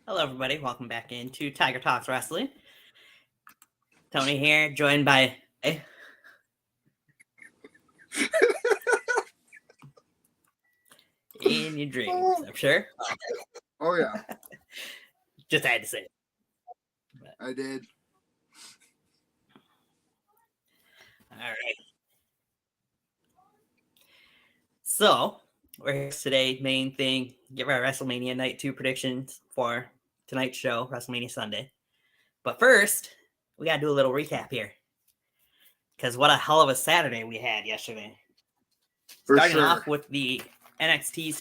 Hello, everybody. Welcome back into Tiger Talks Wrestling. Tony here, joined by... In your dreams, I'm sure. Oh, yeah. Just had to say it. But I did. All right. So, we're here today. Main thing, give our WrestleMania Night 2 predictions for tonight's show, WrestleMania Sunday. But first, we got to do a little recap here. Because what a hell of a Saturday we had yesterday. Starting off with the NXT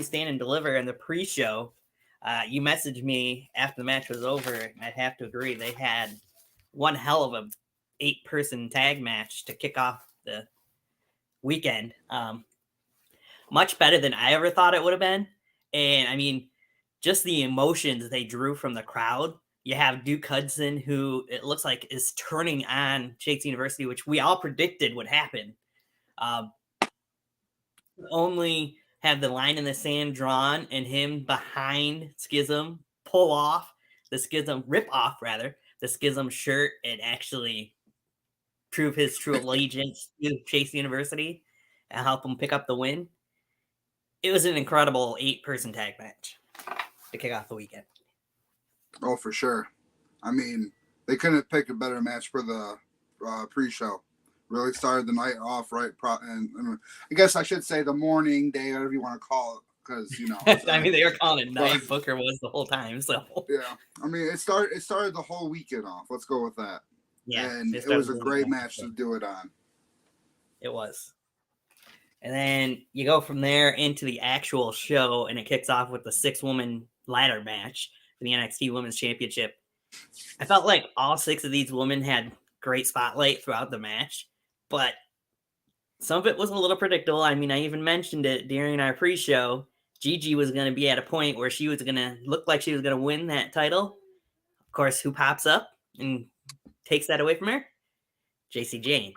Stand and Deliver in the pre-show. You messaged me after the match was over, and I'd have to agree. They had one hell of a 8-person tag match to kick off the weekend. Much better than I ever thought it would have been. And I mean, just the emotions they drew from the crowd. You have Duke Hudson, who it looks like is turning on Shakes University, which we all predicted would happen. Only have the line in the sand drawn and him behind Schism rip off the Schism shirt and actually prove his true allegiance to Chase University and help him pick up the win. It was an incredible 8-person tag match to kick off the weekend. Oh, for sure. I mean, they couldn't have picked a better match for the pre-show. Really started the night off right. And I guess I should say the morning, day, whatever you want to call it, because you know. I mean, they were calling it night. Booker was the whole time. So yeah, I mean, it started the whole weekend off. Let's go with that. Yeah, and it was a great match to do it on. It was. And then you go from there into the actual show, and it kicks off with the 6-woman ladder match for the NXT Women's Championship. I felt like all 6 of these women had great spotlight throughout the match, but some of it was a little predictable. I mean, I even mentioned it during our pre-show. Gigi was going to be at a point where she was going to look like she was going to win that title. Of course, who pops up and takes that away from her? JC Jane.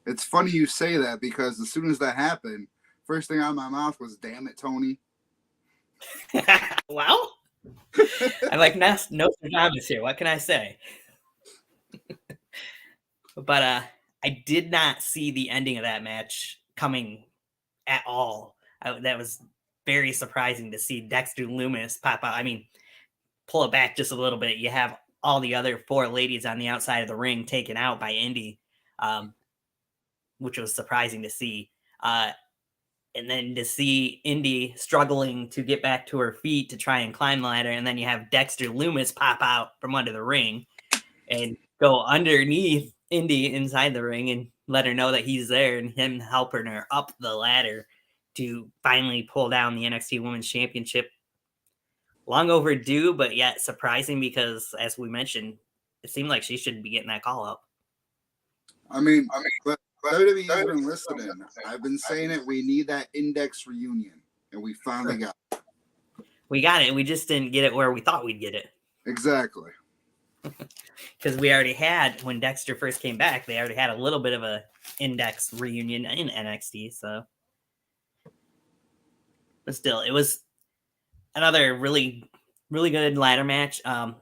It's funny you say that because as soon as that happened, first thing out of my mouth was, damn it, Tony. Well, I'm like, Nostradamus here. What can I say? But I did not see the ending of that match coming at all. That was very surprising to see Dexter Lumis pop out. I mean, pull it back just a little bit. You have all the other 4 ladies on the outside of the ring taken out by Indy, which was surprising to see. And then to see Indy struggling to get back to her feet to try and climb the ladder. And then you have Dexter Lumis pop out from under the ring and go underneath Indy inside the ring and let her know that he's there, and him helping her up the ladder to finally pull down the NXT Women's Championship. Long overdue, but yet surprising because, as we mentioned, it seemed like she should be getting that call up. I mean, but WWE's been listening. I've been saying it. We need that Index reunion, and we finally got it. We got it. We just didn't get it where we thought we'd get it. Exactly. Because we already had, when Dexter first came back, they already had a little bit of a Index reunion in NXT. So, but still, it was another really, really good ladder match. I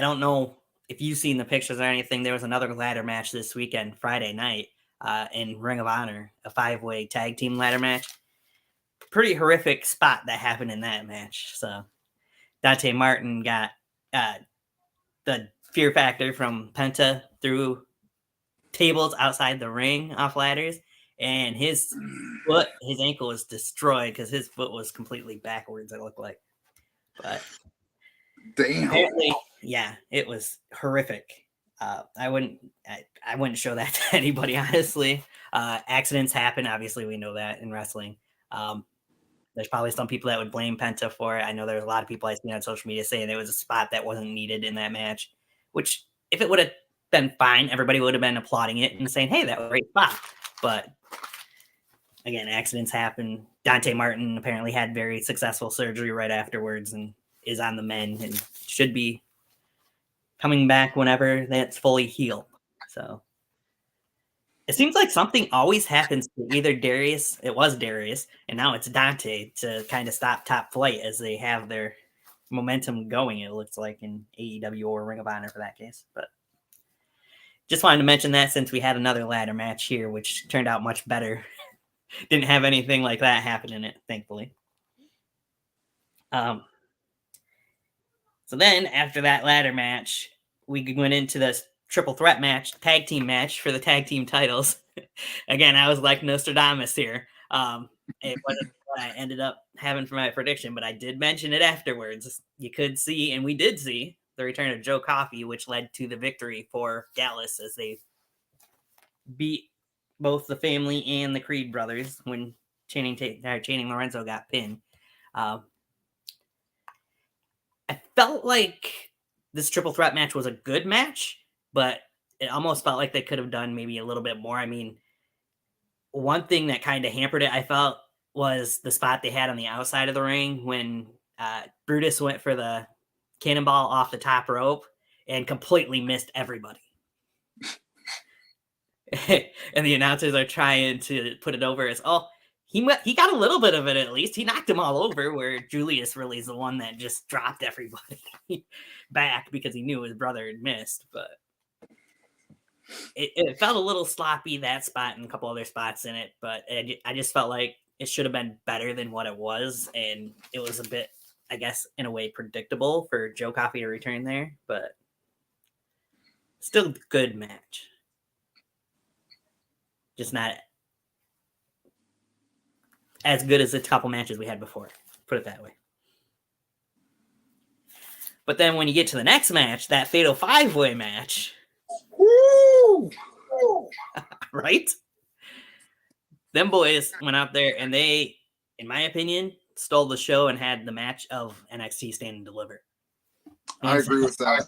don't know if you've seen the pictures or anything. There was another ladder match this weekend, Friday night, in Ring of Honor, a 5-way tag team ladder match. Pretty horrific spot that happened in that match. So Dante Martin got the Fear Factor from Penta through tables outside the ring off ladders, and his ankle was destroyed because his foot was completely backwards, it looked like. But damn, apparently, yeah, it was horrific. I wouldn't show that to anybody, honestly. Accidents happen, obviously, we know that in wrestling. There's probably some people that would blame Penta for it. I know there's a lot of people I see on social media saying there was a spot that wasn't needed in that match, which if it would have been fine, everybody would have been applauding it and saying, hey, that was a great spot. But again, accidents happen. Dante Martin apparently had very successful surgery right afterwards and is on the mend and should be coming back whenever that's fully healed. So it seems like something always happens to either Darius, it was Darius, and now it's Dante to kind of stop Top Flight as they have their momentum going, it looks like, in AEW or Ring of Honor for that case. But just wanted to mention that since we had another ladder match here, which turned out much better. Didn't have anything like that happen in it, thankfully. So then after that ladder match, we went into this triple threat match, tag team match for the tag team titles. Again, I was like Nostradamus here. It wasn't what I ended up having for my prediction, but I did mention it afterwards. You could see, and we did see, the return of Joe Coffey, which led to the victory for Gallus as they beat both the family and the Creed brothers when Channing Lorenzo got pinned. I felt like this triple threat match was a good match, but it almost felt like they could have done maybe a little bit more. I mean, one thing that kind of hampered it, I felt, was the spot they had on the outside of the ring when Brutus went for the cannonball off the top rope and completely missed everybody. And the announcers are trying to put it over as, oh, he got a little bit of it at least. He knocked them all over, where Julius really is the one that just dropped everybody back because he knew his brother had missed. But it felt a little sloppy, that spot, and a couple other spots in it. But I just felt like it should have been better than what it was. And it was a bit, I guess, in a way, predictable for Joe Coffey to return there. But still good match. Just not as good as the couple matches we had before. Put it that way. But then when you get to the next match, that Fatal 5-Way match. Woo! Right? Them boys went out there and they, in my opinion, stole the show and had the match of NXT Stand and Deliver. I agree with that.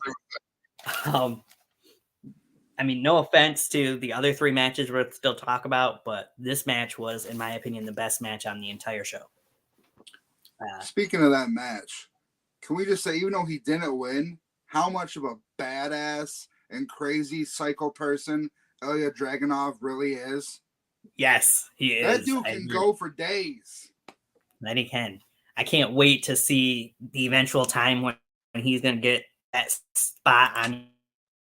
I mean, no offense to the other three matches we'll still talk about, but this match was, in my opinion, the best match on the entire show. Speaking of that match, can we just say, even though he didn't win, how much of a badass and crazy psycho person Ilya Dragunov really is? Yes, he is. That dude can go for days. That he can. I can't wait to see the eventual time when he's going to get that spot on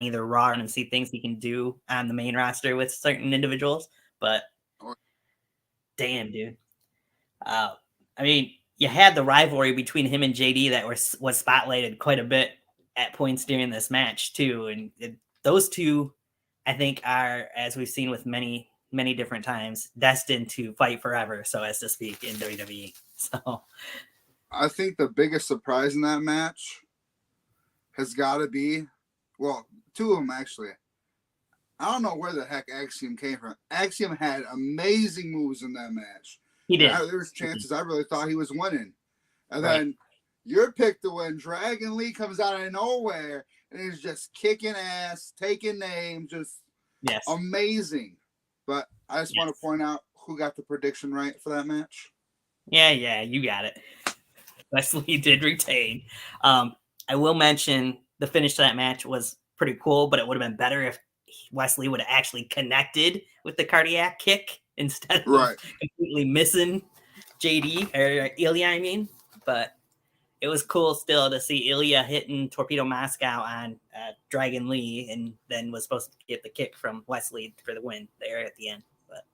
either Raw and see things he can do on the main roster with certain individuals. But damn, dude. I mean, you had the rivalry between him and JD that was spotlighted quite a bit at points during this match too. And those two, I think, are, as we've seen with many different times, destined to fight forever, so as to speak, in WWE. So I think the biggest surprise in that match has got to be, well, two of them actually. I don't know where the heck Axiom came from. Axiom had amazing moves in that match. he did. There was chances I really thought he was winning. And then your pick to win, Dragon Lee, comes out of nowhere and is just kicking ass, taking names, just amazing. But I just want to point out who got the prediction right for that match. Yeah, you got it. Wesley did retain. I will mention the finish to that match was pretty cool, but it would have been better if Wesley would have actually connected with the cardiac kick instead of completely missing JD or Ilya, I mean. But it was cool still to see Ilya hitting Torpedo Moscow on Dragon Lee, and then was supposed to get the kick from Wesley for the win there at the end. But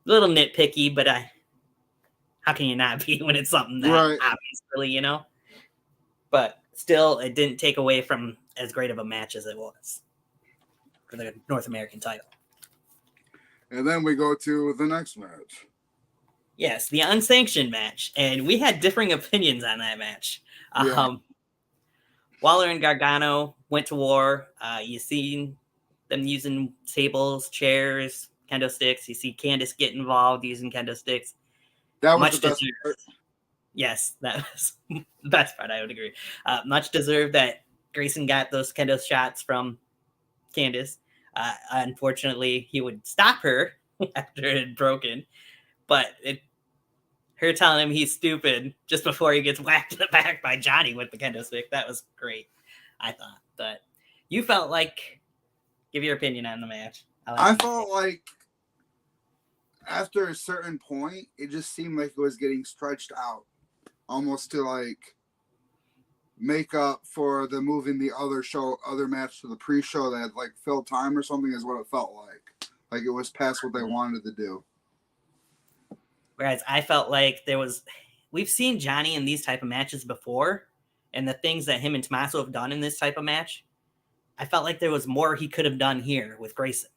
a little nitpicky, but how can you not be when it's something that obvious, really, you know? But still, it didn't take away from as great of a match as it was for the North American title. And then we go to the next match. Yes, the unsanctioned match. And we had differing opinions on that match. Waller and Gargano went to war. You see them using tables, chairs, kendo sticks. You see Candice get involved using kendo sticks. That was the best part. Yes, that was the best part, I would agree. Much deserved that Grayson got those kendo shots from Candice. Unfortunately, he would stop her after it had broken. but her telling him he's stupid just before he gets whacked in the back by Johnny with the kendo stick, that was great, I thought. But you felt like, give your opinion on the match. I felt like after a certain point, it just seemed like it was getting stretched out, almost to like make up for the moving the other match to the pre-show that had like filled time or something is what it felt like. Like it was past what they wanted to do. Whereas I felt like we've seen Johnny in these type of matches before, and the things that him and Tommaso have done in this type of match, I felt like there was more he could have done here with Grayson.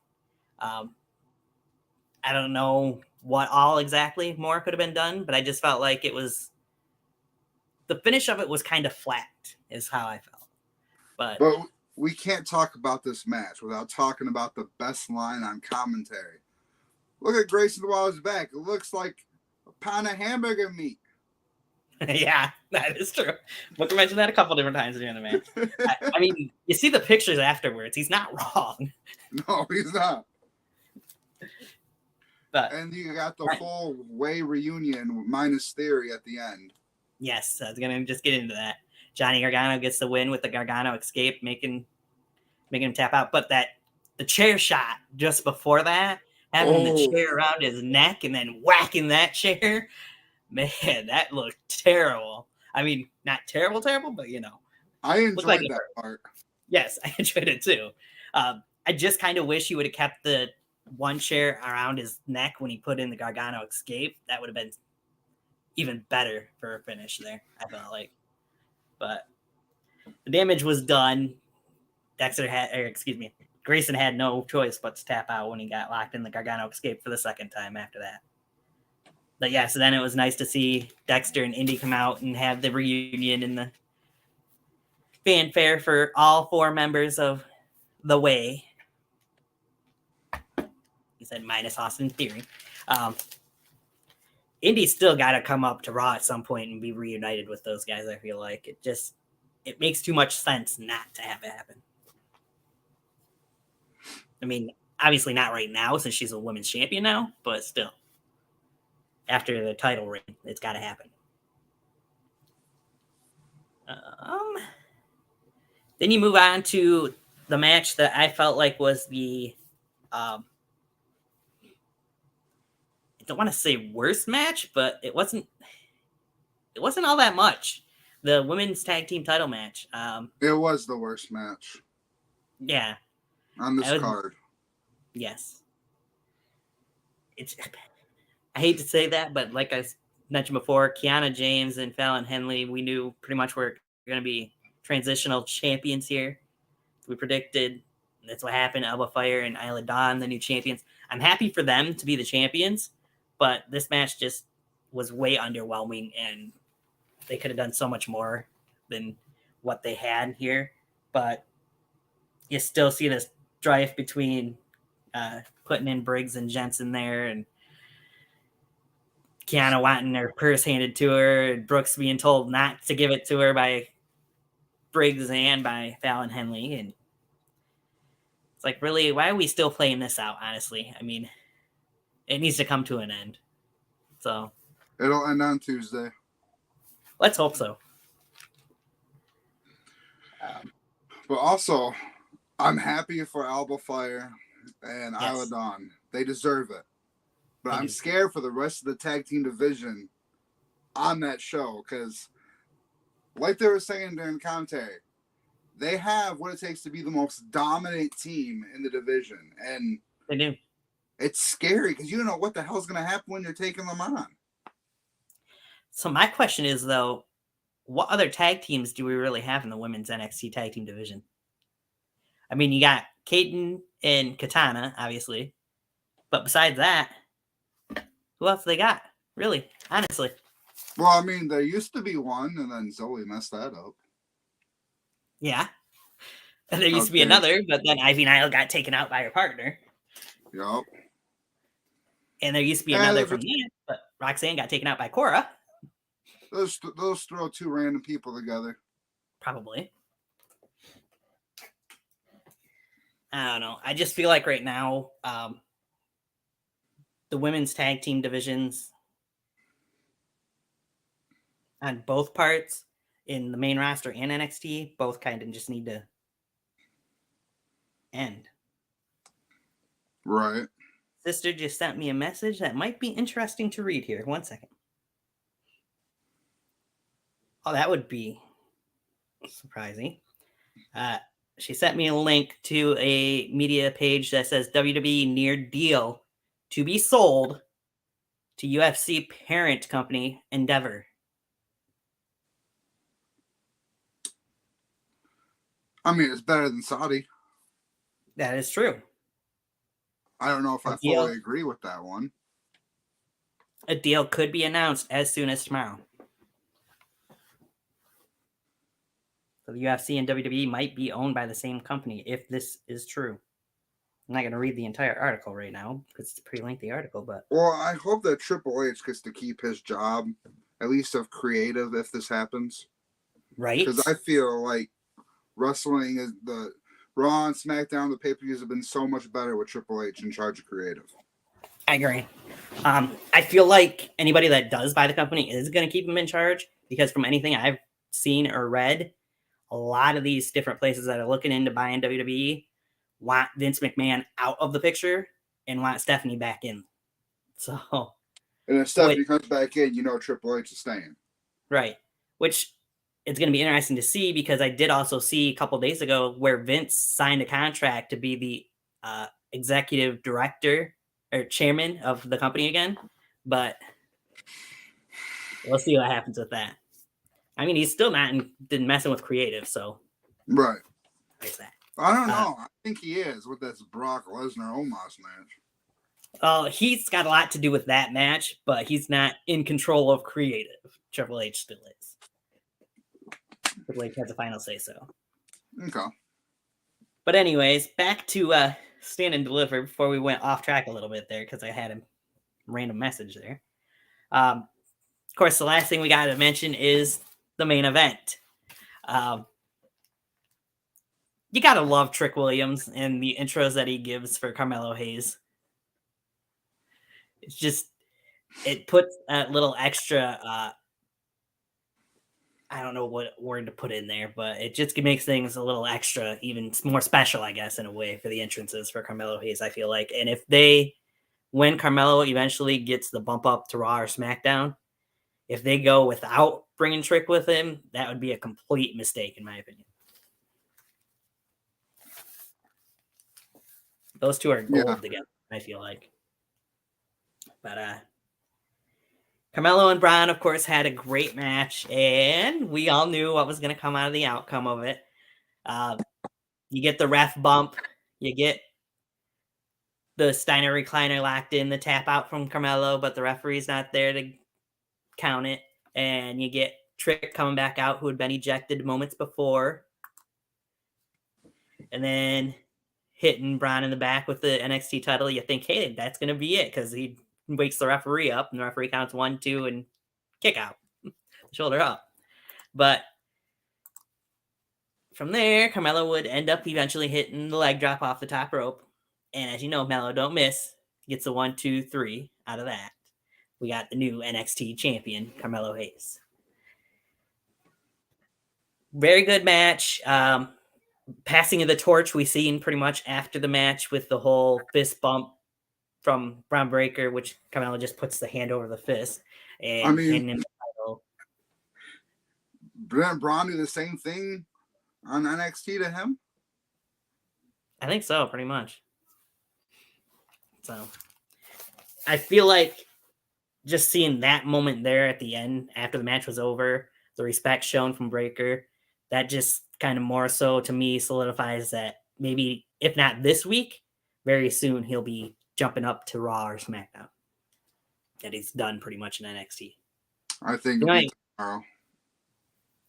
I don't know what all exactly more could have been done, but I just felt like the finish of it was kind of flat, is how I felt. But we can't talk about this match without talking about the best line on commentary. Look at Grayson while he's back. It looks like a pound of hamburger meat. Yeah, that is true. Booker mentioned that a couple different times during the match. I mean, you see the pictures afterwards. He's not wrong. No, he's not. But, and you got the full way reunion minus Theory at the end. Yes, I was going to just get into that. Johnny Gargano gets the win with the Gargano escape, making him tap out. But the chair shot just before that, having the chair around his neck and then whacking that chair, man, that looked terrible. I mean, not terrible, but I enjoyed that part. Yes, I enjoyed it too. I just kind of wish he would have kept the one chair around his neck when he put in the Gargano escape. That would have been even better for a finish there, I felt like. But the damage was done. Grayson had no choice but to tap out when he got locked in the Gargano escape for the second time after that. But yeah, so then it was nice to see Dexter and Indy come out and have the reunion and the fanfare for all four members of The Way. He said minus Austin Theory. Indy's still got to come up to Raw at some point and be reunited with those guys, I feel like. It makes too much sense not to have it happen. I mean, obviously not right now since she's a women's champion now, but still. After the title reign, it's got to happen. Then you move on to the match that I felt like was the I don't want to say worst match, but it wasn't all that much. The women's tag team title match. It was the worst match. Yeah. On this card. Yes. I hate to say that, but like I mentioned before, Kiana James and Fallon Henley, we knew pretty much we're going to be transitional champions here. We predicted that's what happened. Alba Fire and Isla Dawn, the new champions. I'm happy for them to be the champions, but this match just was way underwhelming, and they could have done so much more than what they had here. But you still see this strife between putting in Briggs and Jensen there, and Kiana wanting her purse handed to her, and Brooks being told not to give it to her by Briggs and by Fallon Henley. And it's like, really, why are we still playing this out, honestly? I mean, it needs to come to an end. So it'll end on Tuesday. Let's hope so. But also, I'm happy for Alba Fire and Isla Dawn. They deserve it. But I'm scared for the rest of the tag team division on that show because, like they were saying during commentary, they have what it takes to be the most dominant team in the division. And they do. It's scary because you don't know what the hell's going to happen when you're taking them on. So my question is, though, what other tag teams do we really have in the women's NXT tag team division? I mean, you got Katen and Katana, obviously. But besides that, who else they got? Really, honestly. Well, I mean, there used to be one, and then Zoe messed that up. Yeah. And there used to be another, but then Ivy Nile got taken out by her partner. Yep. And there used to be another from that, but Roxanne got taken out by Cora. Those throw two random people together. Probably. I don't know. I just feel like right now, the women's tag team divisions on both parts in the main roster and NXT, both kind of just need to end. Right. Sister just sent me a message that might be interesting to read here. 1 second. Oh, that would be surprising. She sent me a link to a media page that says WWE near deal to be sold to UFC parent company Endeavor. I mean, it's better than Saudi. That is true. I don't know if I fully agree with that one. A deal could be announced as soon as tomorrow. So the UFC and WWE might be owned by the same company if this is true. I'm not going to read the entire article right now because it's a pretty lengthy article, but... Well, I hope that Triple H gets to keep his job, at least of creative, if this happens. Right. Because I feel like wrestling is the Raw and SmackDown, the pay-per-views have been so much better with Triple H in charge of creative. I agree. I feel like anybody that does buy the company is going to keep him in charge because from anything I've seen or read, a lot of these different places that are looking into buying WWE want Vince McMahon out of the picture and want Stephanie back in. So, and if Stephanie comes back in, you know Triple H is staying. Right. Which it's going to be interesting to see because I did also see a couple days ago where Vince signed a contract to be the executive director or chairman of the company again. But we'll see what happens with that. I mean, he's still not messing with creative, so. Right. There's that. I don't know. I think he is with this Brock Lesnar Omos match. He's got a lot to do with that match, but he's not in control of creative. Triple H still is. Triple H has the final say so. Okay. But anyways, back to Stand and Deliver before we went off track a little bit there because I had a random message there. Of course, the last thing we got to mention is the main event. You got to love Trick Williams and the intros that he gives for Carmelo Hayes. It's just, it puts a little extra, I don't know what word to put in there, but it just makes things a little extra, even more special, I guess, in a way for the entrances for Carmelo Hayes, I feel like. And when Carmelo eventually gets the bump up to Raw or SmackDown, if they go without bringing Trick with him, that would be a complete mistake, in my opinion. Those two are gold together, I feel like. But Carmelo and Braun, of course, had a great match, and we all knew what was going to come out of the outcome of it. You get the ref bump. You get the Steiner recliner locked in, the tap out from Carmelo, but the referee's not there to count it. And you get Trick coming back out, who had been ejected moments before. And then hitting Braun in the back with the NXT title. You think, hey, that's going to be it, because he wakes the referee up, and the referee counts 1, 2, and kick out. Shoulder up. But from there, Carmelo would end up eventually hitting the leg drop off the top rope. And as you know, Melo don't miss. Gets a 1, 2, 3 out of that. We got the new NXT champion, Carmelo Hayes. Very good match. Passing of the torch we seen pretty much after the match with the whole fist bump from Braun Breaker, which Carmelo just puts the hand over the fist and handing him the title. Didn't Braun do the same thing on NXT to him? I think so, pretty much. So I feel like just seeing that moment there at the end after the match was over, the respect shown from Breaker, that just kind of more so to me solidifies that maybe, if not this week, very soon he'll be jumping up to Raw or SmackDown. That he's done pretty much in NXT. I think it'll be tomorrow.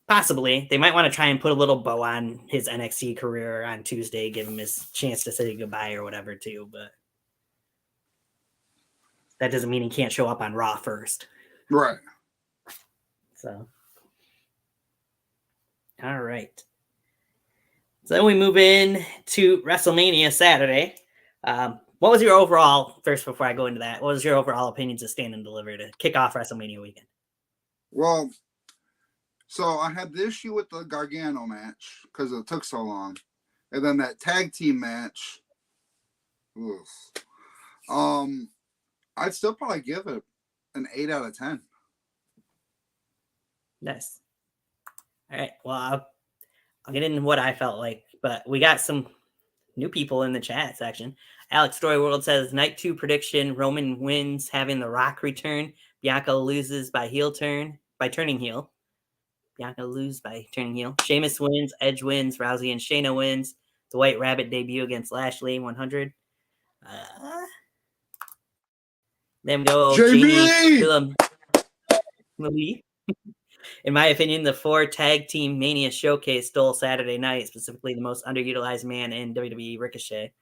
Possibly. They might want to try and put a little bow on his NXT career on Tuesday, give him his chance to say goodbye or whatever too, but that doesn't mean he can't show up on Raw first. Right. So, all right. So then we move in to WrestleMania Saturday. What was your overall, first before I go into that, what was your overall opinions of Stand and Deliver to kick off WrestleMania weekend? Well, so I had the issue with the Gargano match because it took so long. And then that tag team match. Oof. I'd still probably give it an 8 out of 10. Nice. All right. Well, I'll get into what I felt like, but we got some new people in the chat section. Alex Story World says night 2 prediction: Roman wins, having The Rock return. Bianca loses by turning heel. Bianca lose by turning heel. Sheamus wins. Edge wins. Rousey and Shayna wins. The White Rabbit debut against Lashley 100. Then we go Jamie. In my opinion, the 4 tag team Mania showcase stole Saturday night, specifically the most underutilized man in WWE, Ricochet.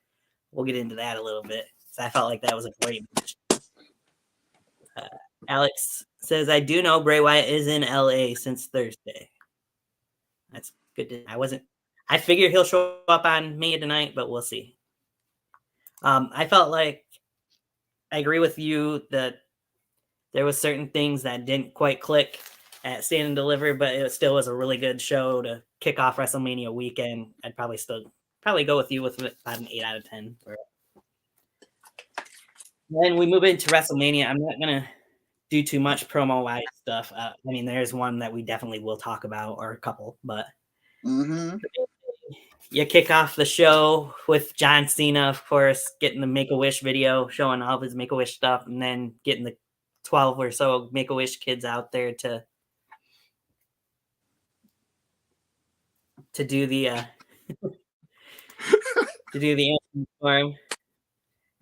We'll get into that a little bit. So I felt like that was a great match. Alex says, I do know Bray Wyatt is in LA since Thursday. That's good. I figure he'll show up on Mania tonight, but we'll see. I felt like I agree with you that there was certain things that didn't quite click at Stand and Deliver, but it still was a really good show to kick off WrestleMania weekend. I'd probably go with you with about an 8 out of 10. Then we move into WrestleMania. I'm not going to do too much promo-wise stuff. I mean, there's one that we definitely will talk about, or a couple, but you kick off the show with John Cena, of course, getting the Make-A-Wish video, showing all of his Make-A-Wish stuff, and then getting the 12 or so Make-A-Wish kids out there to do the anthem for him.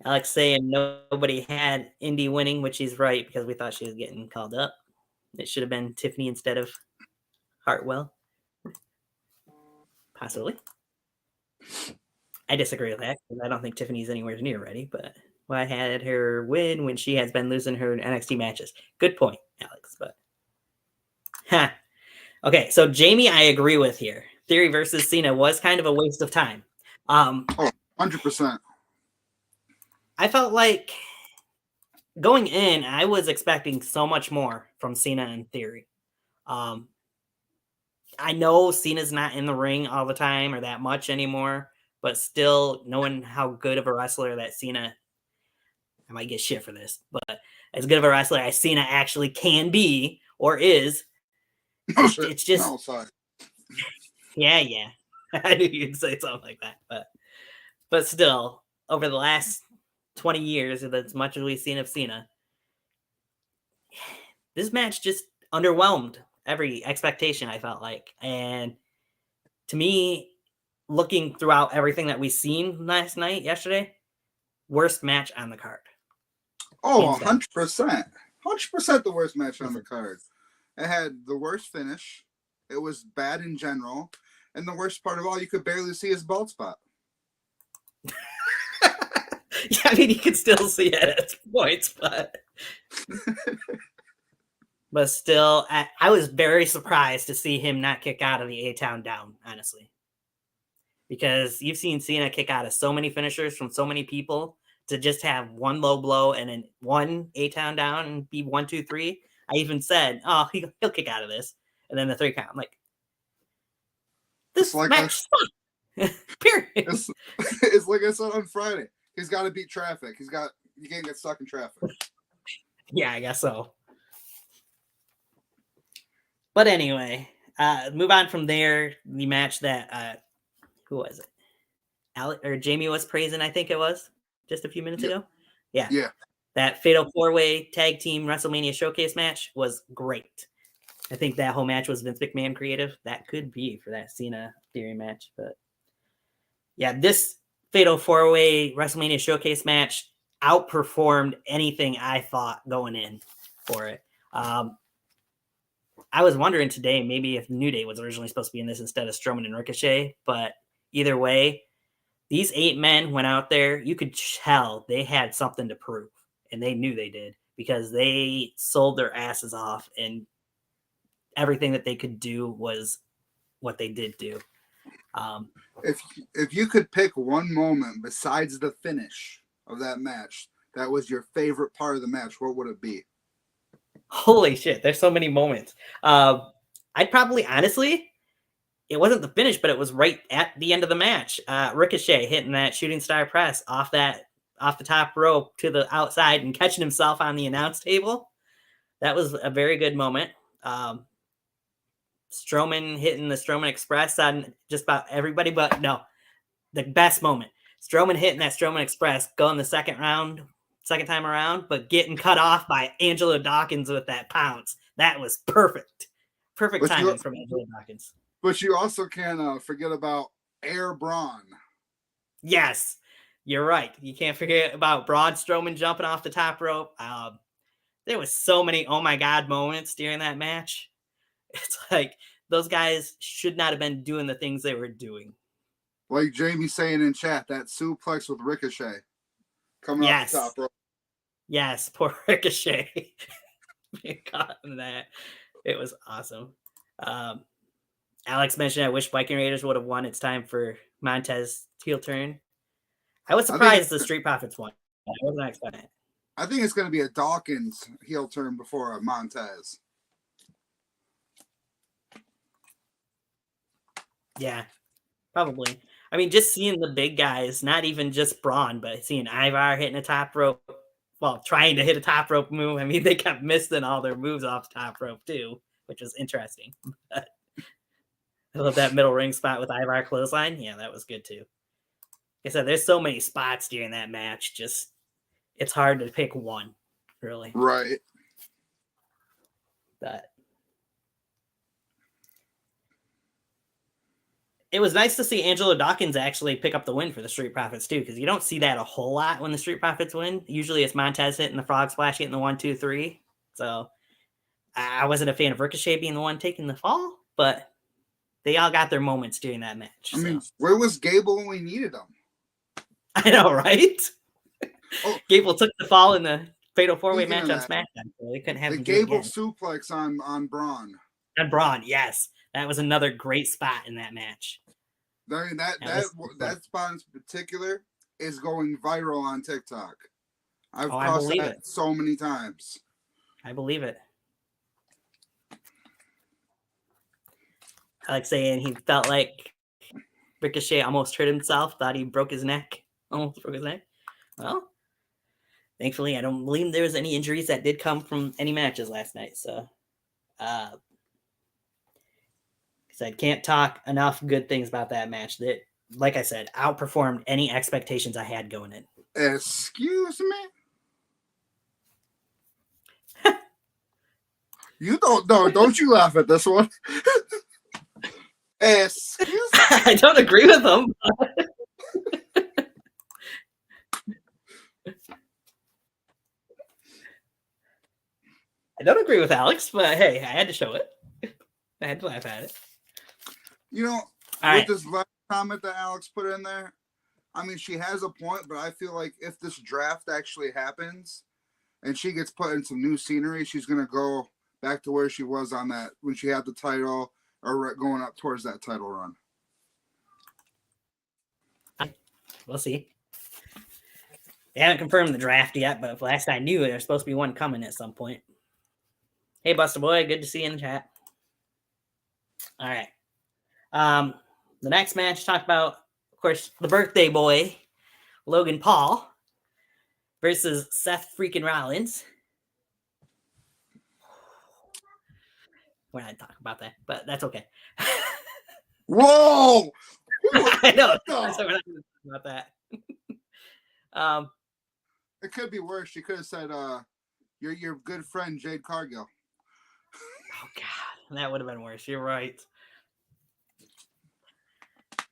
Alex saying nobody had Indy winning, which he's right, because we thought she was getting called up. It should have been Tiffany instead of Hartwell. Possibly. I disagree with that, because I don't think Tiffany's anywhere near ready, but I had her win when she has been losing her NXT matches. Good point, Alex. But okay, so Jamie, I agree with here. Theory versus Cena was kind of a waste of time. 100%. I felt like going in, I was expecting so much more from Cena and Theory. I know Cena's not in the ring all the time or that much anymore, but still knowing how good of a wrestler that Cena, I might get shit for this, but as good of a wrestler as Cena actually can be or is, it's just, no, sorry. Yeah. I knew you'd say something like that, but still, over the last 20 years, as much as we've seen of Cena, this match just underwhelmed every expectation, I felt like. And to me, looking throughout everything that we've seen yesterday, worst match on the card. Oh, 100%. 100% the worst match on the card. It had the worst finish. It was bad in general. And the worst part of all, you could barely see his bald spot. Yeah, I mean, you could still see it at points, but still, I was very surprised to see him not kick out of the A-Town down, honestly. Because you've seen Cena kick out of so many finishers from so many people, to just have one low blow and then one A-Town down and be 1, 2, 3. I even said, oh, he'll kick out of this. And then the 3 count. I'm like, this match sucks. Period. It's like I said on Friday. He's got to beat traffic. You can't get stuck in traffic. Yeah, I guess so. But anyway, move on from there. The match that who was it? Alex or Jamie was praising, I think it was just a few minutes ago. Yeah. That Fatal 4-Way Tag Team WrestleMania Showcase match was great. I think that whole match was Vince McMahon creative. That could be for that Cena Theory match, but yeah, this Fatal 4-Way WrestleMania Showcase match outperformed anything I thought going in for it. I was wondering today maybe if New Day was originally supposed to be in this instead of Strowman and Ricochet, but either way, these 8 men went out there. You could tell they had something to prove, and they knew they did, because they sold their asses off, and everything that they could do was what they did do. If you could pick one moment besides the finish of that match that was your favorite part of the match, what would it be? Holy shit, there's so many moments. I'd probably, honestly, it wasn't the finish, but it was right at the end of the match. Ricochet hitting that shooting star press off the top rope to the outside and catching himself on the announce table. That was a very good moment. Strowman hitting the Strowman Express on just about everybody, but no, the best moment. Strowman hitting that Strowman Express, going the second time around, but getting cut off by Angelo Dawkins with that pounce. That was perfect. Perfect timing from Angelo Dawkins. But you also can't forget about Air Braun. Yes, you're right. You can't forget about Braun Strowman jumping off the top rope. There was so many oh my god moments during that match. It's like those guys should not have been doing the things they were doing. Like Jamie's saying in chat, that suplex with Ricochet coming off the top rope. Yes, poor Ricochet. Being caught in that. It was awesome. Alex mentioned, I wish Viking Raiders would have won. It's time for Montez heel turn. I was surprised the Street Profits won. I wasn't expecting it. I think it's going to be a Dawkins heel turn before a Montez. Yeah, probably. I mean, just seeing the big guys, not even just Braun, but seeing Ivar hitting a top rope, well, trying to hit a top rope move. I mean, they kept missing all their moves off the top rope too, which was interesting. But I love that middle ring spot with Ivar clothesline. Yeah, that was good too. Like I said, there's so many spots during that match. Just, it's hard to pick one, really. Right. But it was nice to see Angelo Dawkins actually pick up the win for the Street Profits too, because you don't see that a whole lot when the Street Profits win. Usually it's Montez hitting the frog splash, getting the 1, 2, 3. So I wasn't a fan of Ricochet being the one taking the fall, but they all got their moments during that match. I mean, where was Gable when we needed him? I know, right? Gable took the fall in the Fatal 4-Way match on SmackDown. So they couldn't have him Gable suplex on Braun. And Braun, yes. That was another great spot in that match. I mean, that spot in particular is going viral on TikTok. I've crossed that so many times. I believe it. I like saying he felt like Ricochet almost hurt himself, thought he broke his neck. Almost broke his neck. Well, thankfully, I don't believe there was any injuries that did come from any matches last night. So, because I can't talk enough good things about that match. That, like I said, outperformed any expectations I had going in. Excuse me? You don't you laugh at this one. Excuse me? I don't agree with them. I don't agree with Alex, but hey, I had to show it. I had to laugh at it. You know, this last comment that Alex put in there, I mean, she has a point, but I feel like if this draft actually happens and she gets put in some new scenery, she's going to go back to where she was on that when she had the title or going up towards that title run. We'll see. They haven't confirmed the draft yet, but last I knew, there's supposed to be one coming at some point. Hey, Buster Boy, good to see you in the chat. All right. The next match, talk about, of course, the birthday boy, Logan Paul, versus Seth freaking Rollins. We're not talking about that, but that's okay. Whoa! I know. So we're not going to talk about that. It could be worse. She could have said, your good friend, Jade Cargill. Oh, God. That would have been worse. You're right.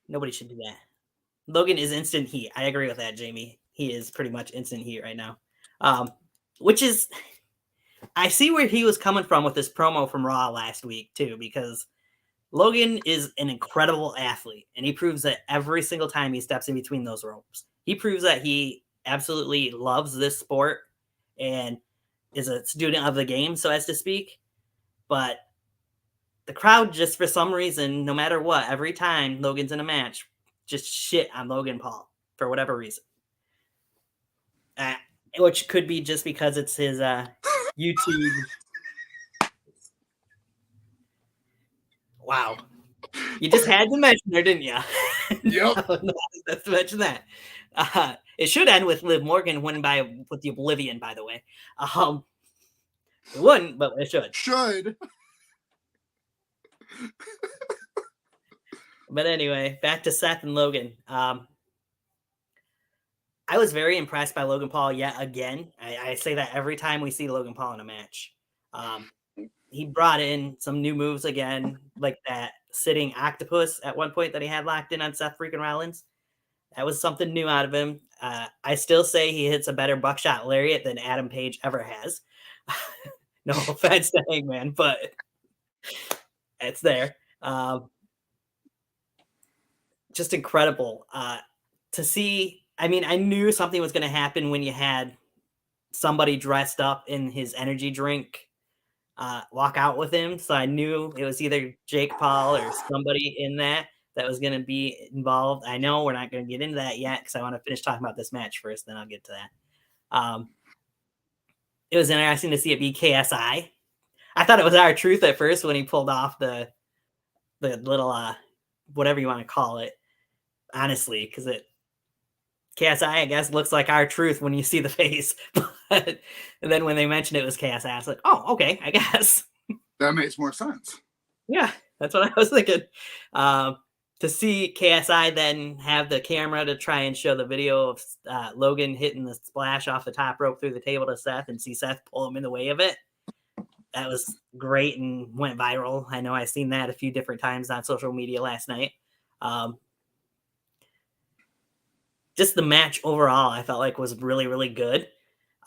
Nobody should do that. Logan is instant heat. I agree with that, Jamie. He is pretty much instant heat right now. Which is... I see where he was coming from with this promo from Raw last week, too, because Logan is an incredible athlete, and he proves that every single time he steps in between those ropes. He proves that he absolutely loves this sport and is a student of the game, so as to speak. But the crowd just, for some reason, no matter what, every time Logan's in a match, just shit on Logan Paul for whatever reason. which could be just because it's his YouTube. Wow. You just had to mention her, didn't you? Yep. No, let's mention that. It should end with Liv Morgan winning with the Oblivion, by the way. It wouldn't, but it should. Should. But anyway, back to Seth and Logan. I was very impressed by Logan Paul yet again. I say that every time we see Logan Paul in a match. He brought in some new moves again, like that sitting octopus at one point that he had locked in on Seth freaking Rollins. That was something new out of him. I still say he hits a better buckshot lariat than Adam Page ever has. No offense to Hangman, but it's there. Just incredible to see. I mean, I knew something was going to happen when you had somebody dressed up in his energy drink walk out with him. So I knew it was either Jake Paul or somebody in that was going to be involved. I know we're not going to get into that yet because I want to finish talking about this match first, then I'll get to that. It was interesting to see it be KSI. I thought it was R-Truth at first when he pulled off the little whatever you want to call it, honestly, because KSI, I guess, looks like R-Truth when you see the face. And then when they mentioned it was KSI, I was like, oh, okay, I guess. That makes more sense. Yeah, that's what I was thinking. To see KSI then have the camera to try and show the video of Logan hitting the splash off the top rope through the table to Seth and see Seth pull him in the way of it. That was great and went viral. I know I've seen that a few different times on social media last night. Just the match overall, I felt like was really, really good.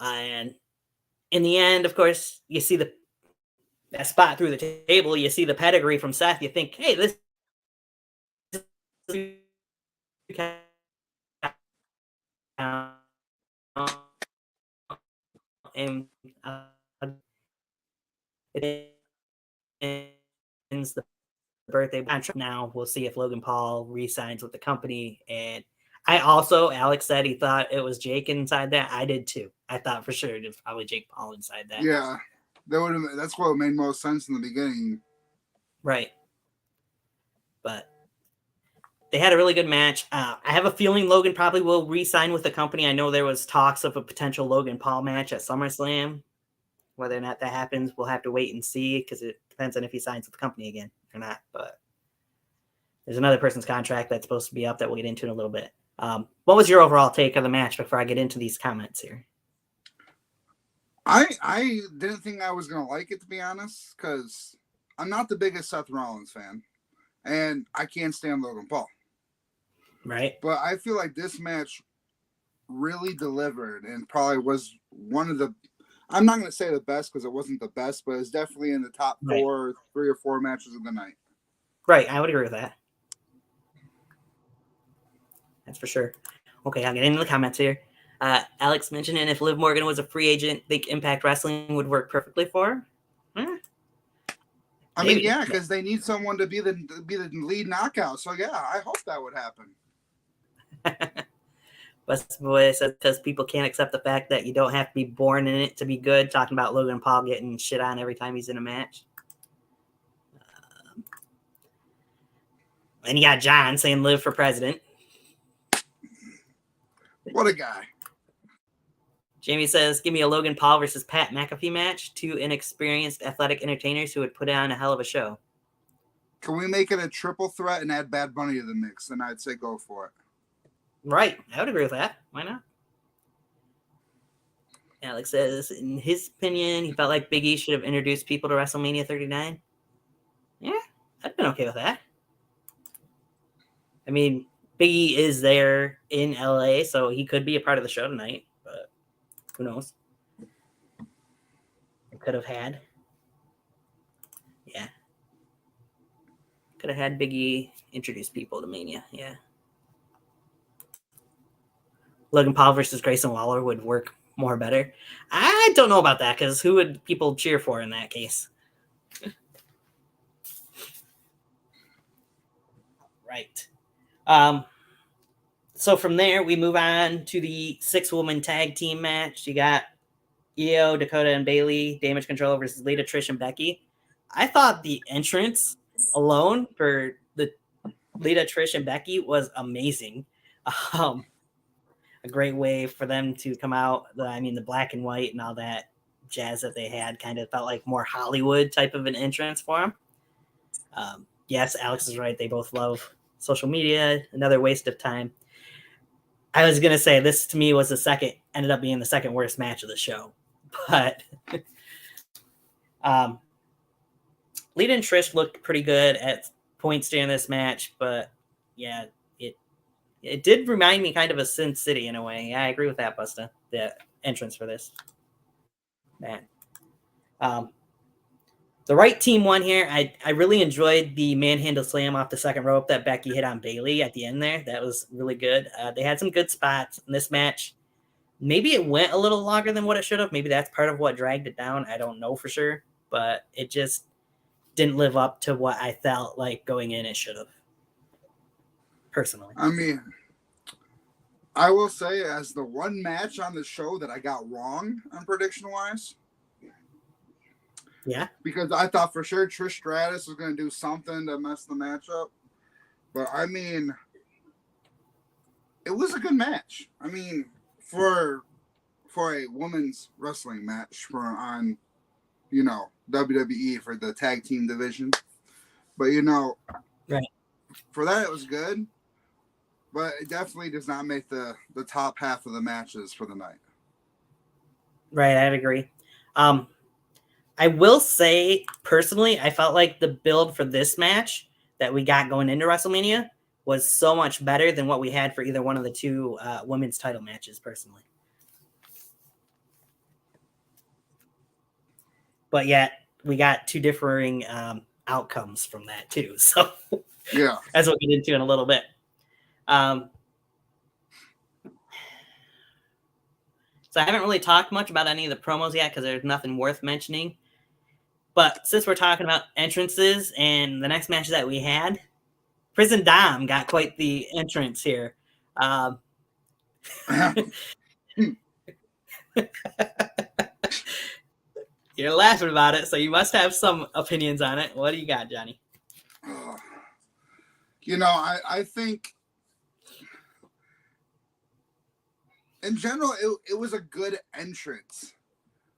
And in the end, of course, you see that spot through the table. You see the pedigree from Seth. You think, hey, this and it ends the birthday contract. Now we'll see if Logan Paul re-signs with the company. And Alex said he thought it was Jake inside that. I did too. I thought for sure it was probably Jake Paul inside that. Yeah, that's what made most sense in the beginning. Right. But they had a really good match. I have a feeling Logan probably will re-sign with the company. I know there was talks of a potential Logan Paul match at SummerSlam. Whether or not that happens, we'll have to wait and see because it depends on if he signs with the company again or not. But there's another person's contract that's supposed to be up that we'll get into in a little bit. What was your overall take of the match before I get into these comments here? I didn't think I was going to like it, to be honest, because I'm not the biggest Seth Rollins fan, and I can't stand Logan Paul. Right. But I feel like this match really delivered and probably was one of the, I'm not going to say the best because it wasn't the best, but it's definitely in the top three or four matches of the night. Right. I would agree with that. That's for sure. Okay, I'll get into the comments here. Alex mentioned, and if Liv Morgan was a free agent, think Impact Wrestling would work perfectly for her. I mean, yeah, because they need someone to be the lead knockout. So yeah, I hope that would happen. West Boy says because people can't accept the fact that you don't have to be born in it to be good. Talking about Logan Paul getting shit on every time he's in a match. And you got John saying live for president. What a guy. Jamie says, give me a Logan Paul versus Pat McAfee match. Two inexperienced athletic entertainers who would put on a hell of a show. Can we make it a triple threat and add Bad Bunny to the mix? Then I'd say go for it. Right. I would agree with that. Why not? Alex says, in his opinion, he felt like Big E should have introduced people to WrestleMania 39. Yeah, I'd been okay with that. I mean, Big E is there in LA, so he could be a part of the show tonight, but who knows? It could have had. Yeah. Could have had Big E introduce people to Mania. Yeah. Logan Paul versus Grayson Waller would work more better. I don't know about that because who would people cheer for in that case? Right. So from there, we move on to the 6-woman tag team match. You got Io, Dakota, and Bailey, Damage Control versus Lita, Trish, and Becky. I thought the entrance alone for the Lita, Trish, and Becky was amazing. A great way for them to come out. The black and white and all that jazz that they had kind of felt like more Hollywood type of an entrance for them. Yes, Alex is right. They both love social media. Another waste of time. I was going to say this to me was ended up being the second worst match of the show. But Lita and Trish looked pretty good at points during this match. But yeah, it did remind me kind of of Sin City in a way. Yeah, I agree with that, Busta. The entrance for this match. The right team won here. I really enjoyed the manhandle slam off the second rope that Becky hit on Bailey at the end there. That was really good. They had some good spots in this match. Maybe it went a little longer than what it should have. Maybe that's part of what dragged it down. I don't know for sure. But it just didn't live up to what I felt like going in it should have. Personally. I mean, I will say as the one match on the show that I got wrong on prediction-wise. Yeah. Because I thought for sure Trish Stratus was going to do something to mess the match up. But, I mean, it was a good match. I mean, for a women's wrestling match on, WWE for the tag team division. But, right. For that, it was good. But it definitely does not make the top half of the matches for the night. Right, I'd agree. I will say, personally, I felt like the build for this match that we got going into WrestleMania was so much better than what we had for either one of the two women's title matches, personally. But yet, we got two differing outcomes from that, too. So, yeah, as we'll get into in a little bit. So I haven't really talked much about any of the promos yet because there's nothing worth mentioning. But since we're talking about entrances and the next match that we had, Prison Dom got quite the entrance here. You're laughing about it, so you must have some opinions on it. What do you got, Johnny? I think in general, it was a good entrance.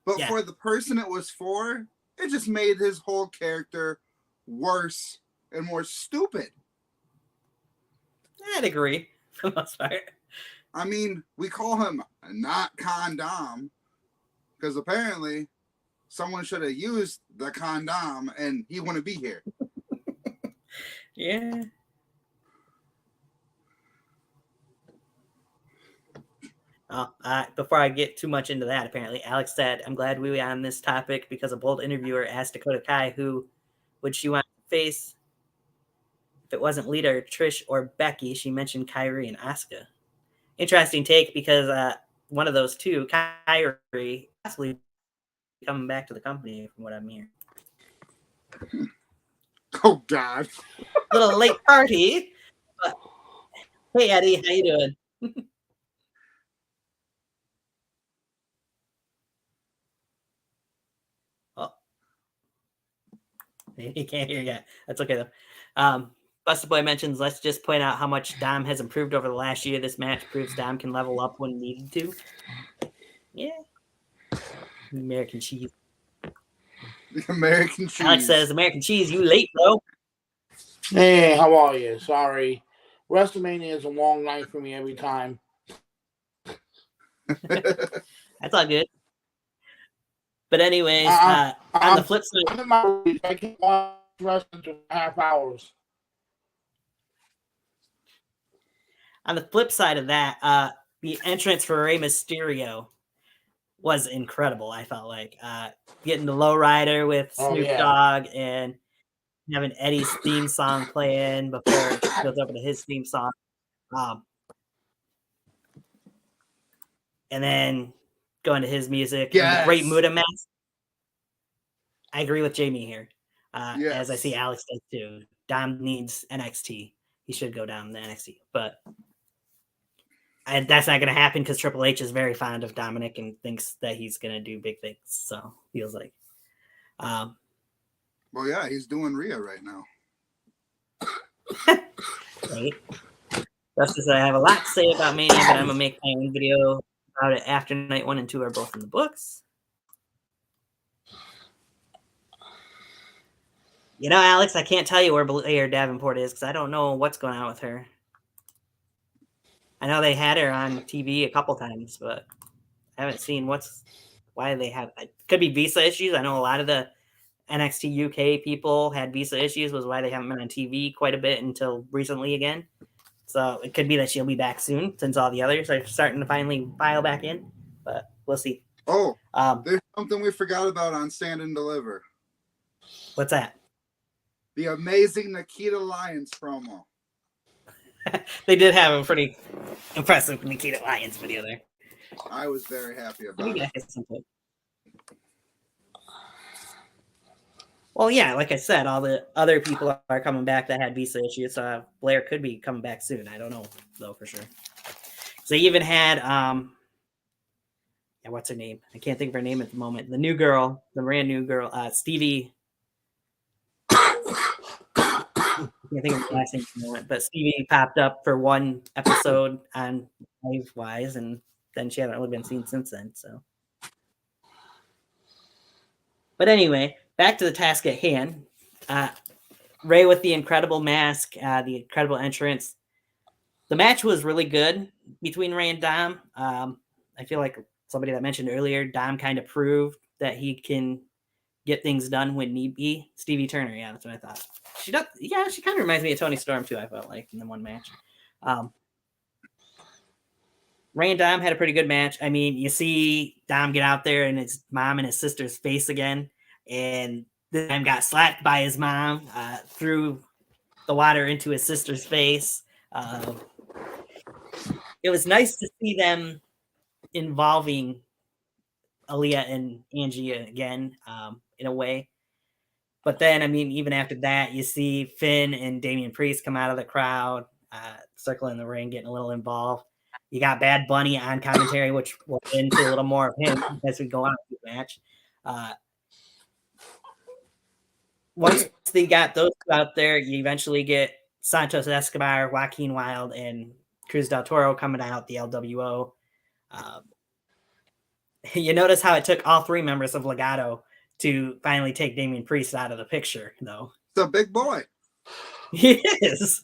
But for the person it was for, it just made his whole character worse and more stupid. I'd agree for the most part. I mean, we call him not condom because apparently someone should have used the condom and he wouldn't be here. Yeah. Before I get too much into that, apparently, Alex said, I'm glad we were on this topic because a bold interviewer asked Dakota Kai who would she want to face if it wasn't Lita or Trish or Becky. She mentioned Kairi and Asuka. Interesting take because one of those two, Kairi, possibly coming back to the company from what I'm hearing. Oh, God. Little late party. But, hey, Eddie, how you doing? He can't hear yet. That's okay, though. Busta Boy mentions, let's just point out how much Dom has improved over the last year. This match proves Dom can level up when needed to. Yeah. American cheese. American cheese. Alex says, American cheese, you late, bro. Hey, how are you? Sorry. WrestleMania is a long night for me every time. That's all good. But anyways, on the flip side, I'm in my week. I can watch wrestling for half hours. On the flip side of that, the entrance for Rey Mysterio was incredible. I felt like getting the lowrider with Snoop Dogg and having Eddie's theme song playing before it goes over to his theme song, and then going to his music. Yes. Great Muda match. I agree with Jamie here. As I see Alex does too. Dom needs NXT. He should go down to NXT. But And that's not going to happen because Triple H is very fond of Dominic and thinks that he's going to do big things. So feels like. Well, yeah, he's doing Rhea right now. Right. Justice, I have a lot to say about Mania, but I'm going to make my own video about it after night 1 and 2 are both in the books. You know, Alex, I can't tell you where Blair Davenport is because I don't know what's going on with her. I know they had her on TV a couple times, but I haven't seen why they have. It could be visa issues. I know a lot of the NXT UK people had visa issues, was why they haven't been on TV quite a bit until recently again. So it could be that she'll be back soon since all the others are starting to finally file back in, but we'll see. Oh, there's something we forgot about on Stand and Deliver. What's that? The amazing Nikita Lyons promo. They did have a pretty impressive Nikita Lyons video there. I was very happy about it. Well, yeah, like I said, all the other people are coming back that had visa issues. So Blair could be coming back soon. I don't know though for sure. So they even had what's her name? I can't think of her name at the moment. The new girl, the brand new girl, Stevie. I can't think of her last name at the moment, but Stevie popped up for one episode on Livewise, and then she hasn't really been seen since then. So, but anyway, back to the task at hand. Ray with the incredible mask, the incredible entrance. The match was really good between Ray and Dom. I feel like somebody that mentioned earlier, Dom kind of proved that he can get things done when need be. Stevie Turner, yeah, that's what I thought. She kind of reminds me of Toni Storm too, I felt like, in the one match. Ray and Dom had a pretty good match. I mean, you see Dom get out there and his mom and his sister's face again, and this time got slapped by his mom, threw the water into his sister's face. It was nice to see them involving Aaliyah and Angie again, in a way. But then, I mean, even after that, you see Finn and Damian Priest come out of the crowd, circling the ring, getting a little involved. You got Bad Bunny on commentary, which we'll get into a little more of him as we go on with the match. Once they got those two out there, you eventually get Santos Escobar, Joaquin Wilde, and Cruz del Toro coming out, the LWO. You notice how it took all three members of Legado to finally take Damian Priest out of the picture, though. It's a big boy. He is.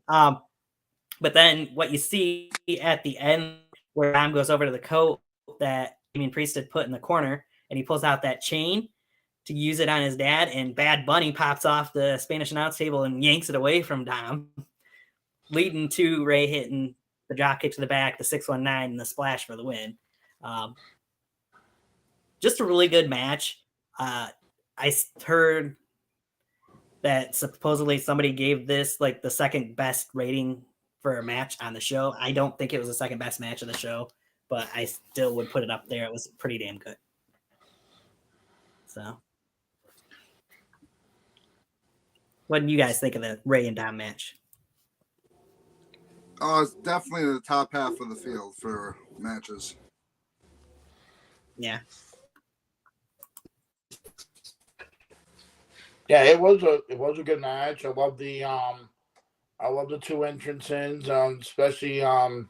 But then what you see at the end, where Dom goes over to the coat that Damian Priest had put in the corner, and he pulls out that chain to use it on his dad, and Bad Bunny pops off the Spanish announce table and yanks it away from Dom, leading to Ray hitting the drop kick to the back, the 619, and the splash for the win. Just a really good match. I heard that supposedly somebody gave this like the second best rating for a match on the show. I don't think it was the second best match of the show, but I still would put it up there. It was pretty damn good. So, what do you guys think of the Ray and Dom match? Oh, it's definitely the top half of the field for matches. Yeah. Yeah, it was a good match. I love the two entrances, especially Rey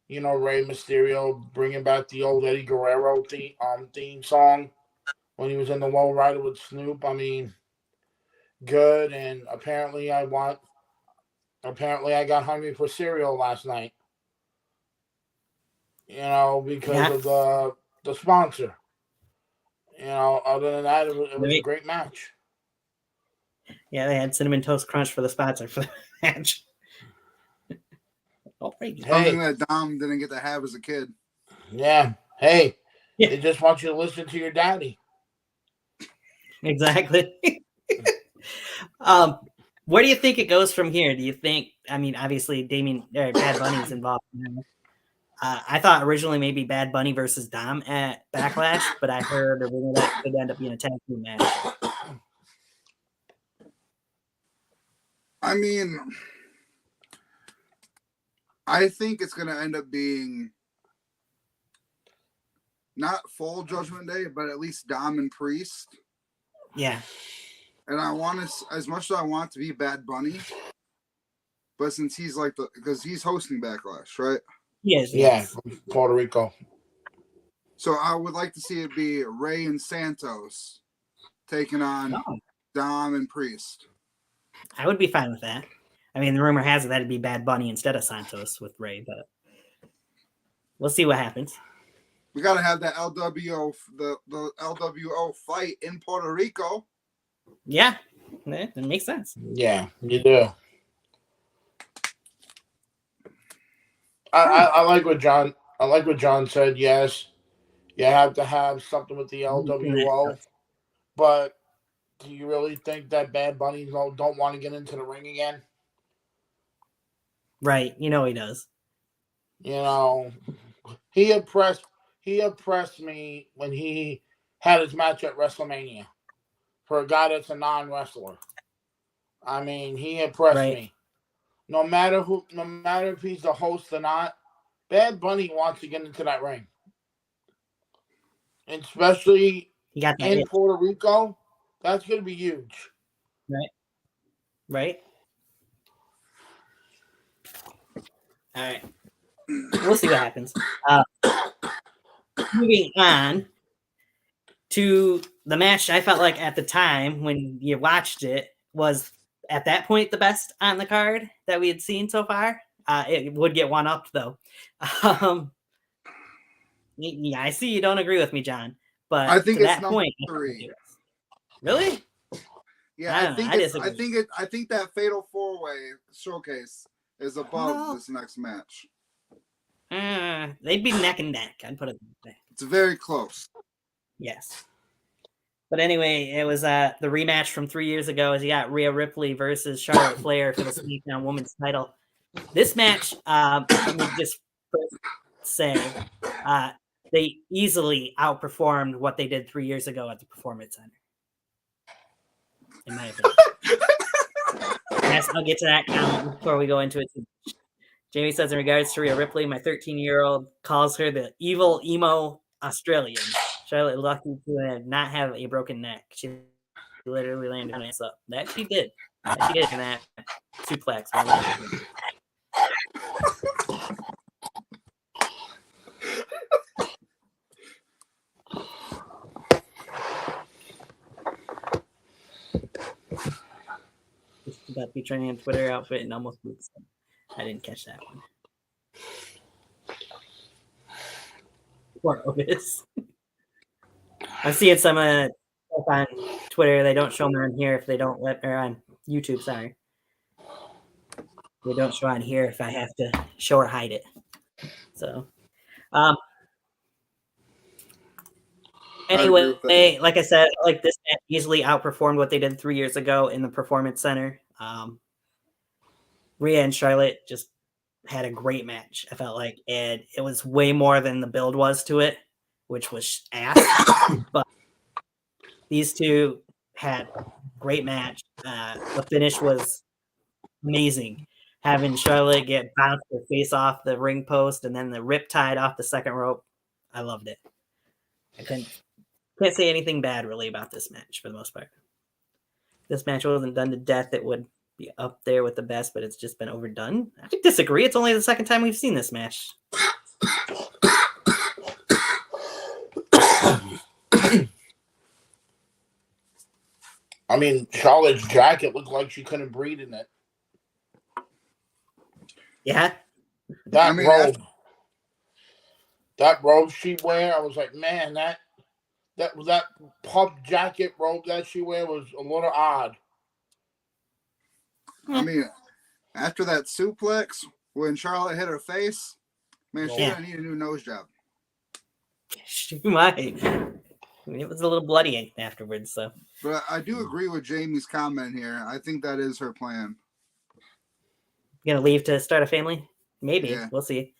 Mysterio bringing back the old Eddie Guerrero theme song when he was in the Low Rider with Snoop. I mean, good. And apparently I got hungry for cereal last night. Because of the sponsor. Other than that, it was a great match. Yeah, they had Cinnamon Toast Crunch for the sponsor for the match. Something that Dom didn't get to have as a kid. Yeah. Hey, they just want you to listen to your daddy. Exactly. Where do you think it goes from here? Do you think, I mean, obviously Bad Bunny's involved now. I thought originally maybe Bad Bunny versus Dom at Backlash, but I heard that could end up being a tag team match. I mean, I think it's going to end up being not full Judgment Day, but at least Dom and Priest. Yeah. And I want to, as much as I want to be Bad Bunny, but since he's because he's hosting Backlash, right? Yes. Yeah, from Puerto Rico. So I would like to see it be Rey and Santos taking on Dom and Priest. I would be fine with that. I mean, the rumor has it that'd be Bad Bunny instead of Santos with Rey, but we'll see what happens. We got to have that LWO, the LWO fight in Puerto Rico. Yeah, that makes sense. Yeah, you do. I like what John. I like what John said. Yes, you have to have something with the LWO, but do you really think that Bad Bunny don't want to get into the ring again? Right, you know he does. You know, he impressed me when he had his match at WrestleMania for a guy that's a non-wrestler. I mean, he impressed me. No matter if he's the host or not, Bad Bunny wants to get into that ring. And especially in Puerto Rico, that's going to be huge. Right. All right. We'll see what happens. Moving on to the match, I felt like at the time when you watched it was at that point the best on the card that we had seen so far. It would get one up though. Yeah, I see you don't agree with me, John, but I think to it's that number point, 3. Really? Yeah, I think that Fatal 4-Way showcase is above this next match. They'd be neck and neck. I'd put it that way. It's very close. Yes. But anyway, it was the rematch from 3 years ago as you got Rhea Ripley versus Charlotte Flair for the SmackDown Women's title. This match, let me just say, they easily outperformed what they did 3 years ago at the Performance Center. In my opinion. Yes, I'll get to that comment before we go into it. Jamie says, in regards to Rhea Ripley, my 13-year-old calls her the evil emo Australian. Charlotte lucky to not have a broken neck. She literally landed on ass up. That she did. That she did in that suplex. Just about featuring a Twitter outfit and almost boots. I didn't catch that one. Poor Otis. I'm seeing some on Twitter. They don't show them on here if they don't or on YouTube. Sorry, they don't show on here if I have to show or hide it. So, anyway, like I said, like this match easily outperformed what they did 3 years ago in the Performance Center. Rhea and Charlotte just had a great match, I felt like, and it was way more than the build was to it, which was ass. But these two had a great match. The finish was amazing. Having Charlotte get bounced her face off the ring post and then the riptide off the second rope. I loved it. I can't say anything bad really about this match for the most part. This match wasn't done to death. It would be up there with the best, but it's just been overdone. I could disagree. It's only the second time we've seen this match. I mean, Charlotte's jacket looked like she couldn't breathe in it. Yeah. That robe she wear, I was like, man, that puff jacket robe that she wear was a little odd. I mean, after that suplex, when Charlotte hit her face, man, she's gonna need a new nose job. She might. I mean, it was a little bloody afterwards, so. But I do agree with Jamie's comment here. I think that is her plan. You gonna leave to start a family? Maybe. Yeah. We'll see.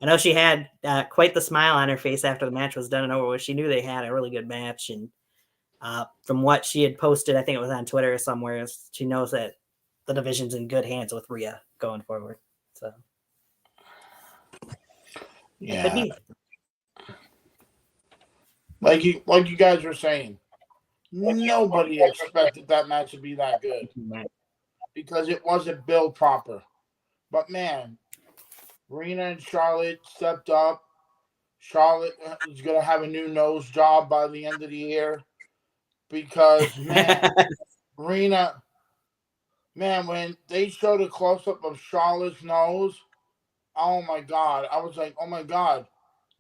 I know she had quite the smile on her face after the match was done and over with. She knew they had a really good match, and from what she had posted, I think it was on Twitter or somewhere, she knows that the division's in good hands with Rhea going forward. So Yeah. Like you guys were saying, nobody expected that match to be that good because it wasn't built proper. But man, Rena and Charlotte stepped up. Charlotte is going to have a new nose job by the end of the year because, man, Rena, man, when they showed a close-up of Charlotte's nose, oh, my God. I was like, oh, my God,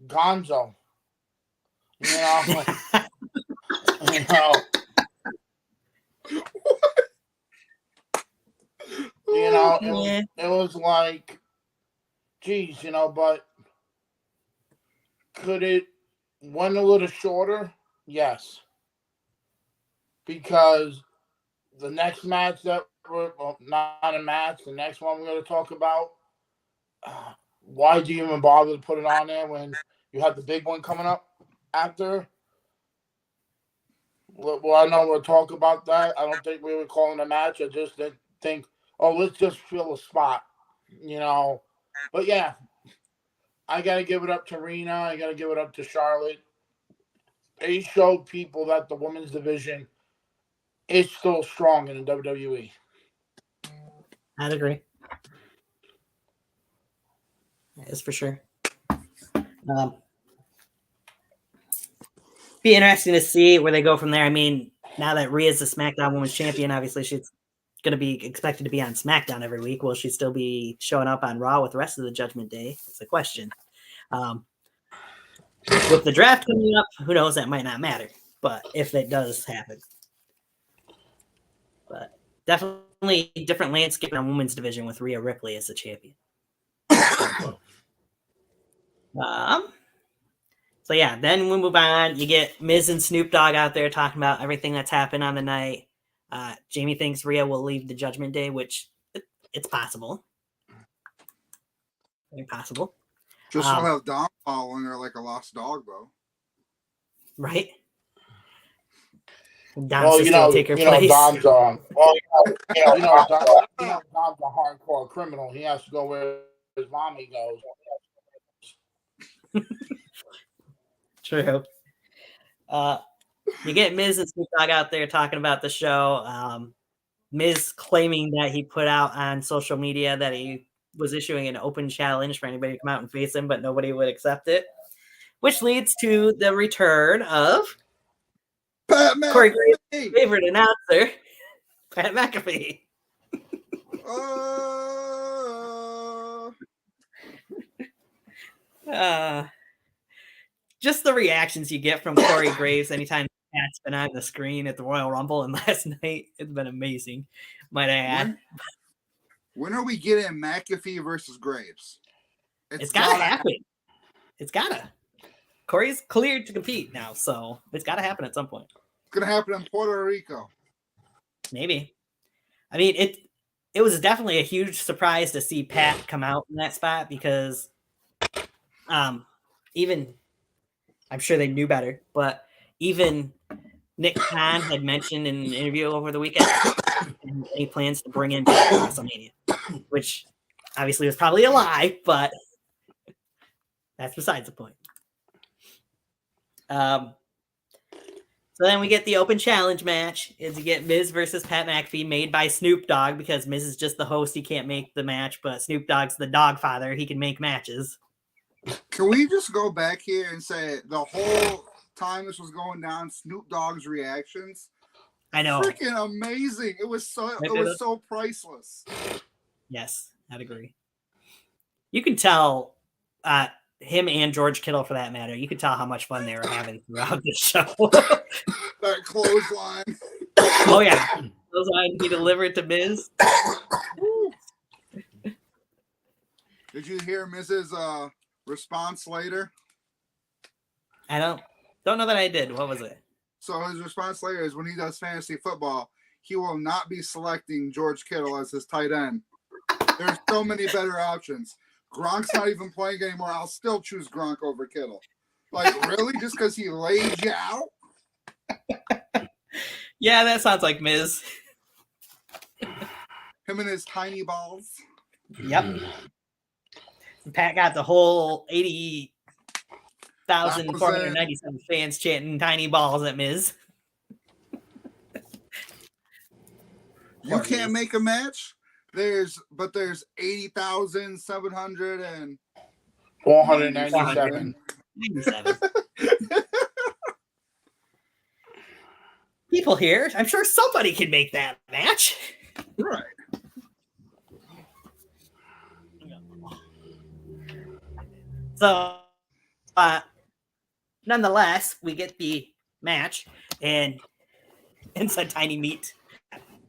Gonzo. You know? It was like, geez, but could it went a little shorter? Yes. Because the next match not a match, the next one we're going to talk about, why do you even bother to put it on there when you have the big one coming up after? Well, I know we'll talk about that. I don't think we were calling a match. I just didn't think, let's just fill a spot, But yeah, I got to give it up to Rena. I got to give it up to Charlotte. They showed people that the women's division is still strong in the WWE. I'd agree. That is for sure. Be interesting to see where they go from there. I mean, now that Rhea's the SmackDown Women's Champion, obviously she's going to be expected to be on SmackDown every week. Will she still be showing up on Raw with the rest of the Judgment Day? It's a question. With the draft coming up, who knows? That might not matter. But if it does happen. But definitely a different landscape in the women's division with Rhea Ripley as the champion. So yeah, then we move on. You get Miz and Snoop Dogg out there talking about everything that's happened on the night. Jamie thinks Rhea will leave the Judgment Day, which it's possible. Very possible. Just don't have Dom following her like a lost dog, though. Right? Dom's take her place. Dom's Dom's a hardcore criminal. He has to go where his mommy goes. True. You get Miz and Snoop Dogg out there talking about the show. Miz claiming that he put out on social media that he was issuing an open challenge for anybody to come out and face him, but nobody would accept it, which leads to the return of Corey Graves' favorite announcer, Pat McAfee. Just the reactions you get from Corey Graves anytime Pat's been on the screen at the Royal Rumble, and last night it's been amazing, might I add. When are we getting McAfee versus Graves? It's gotta happen. It's gotta. Corey's cleared to compete now, so it's gotta happen at some point. It's gonna happen in Puerto Rico. Maybe. I mean, it was definitely a huge surprise to see Pat come out in that spot because even I'm sure they knew better, but even Nick Khan had mentioned in an interview over the weekend any plans to bring in Pat for WrestleMania, which obviously was probably a lie, but that's besides the point. So then we get the open challenge match. Is you get Miz versus Pat McAfee made by Snoop Dogg because Miz is just the host. He can't make the match, but Snoop Dogg's the dog father. He can make matches. Can we just go back here and say the whole time this was going down, Snoop Dogg's reactions? I know. Freaking amazing. It was so priceless. Yes, I'd agree. You can tell him and George Kittle, for that matter, you could tell how much fun they were having throughout the show. That clothesline. Oh, yeah. Clothesline he delivered to Miz. Did you hear Miz's response later? I don't know that I did. What was it? So his response later is when he does fantasy football, he will not be selecting George Kittle as his tight end. There's so many better options. Gronk's not even playing anymore. I'll still choose Gronk over Kittle. Like, really? Just because he laid you out? Yeah, that sounds like Miz. Him and his tiny balls. Yep. Pat got the whole 80,497 fans chanting tiny balls at Miz. You can't make a match. There's 80,700 and 497. 97. People here, I'm sure somebody can make that match. Right. So, nonetheless, we get the match and inside Tiny Meat,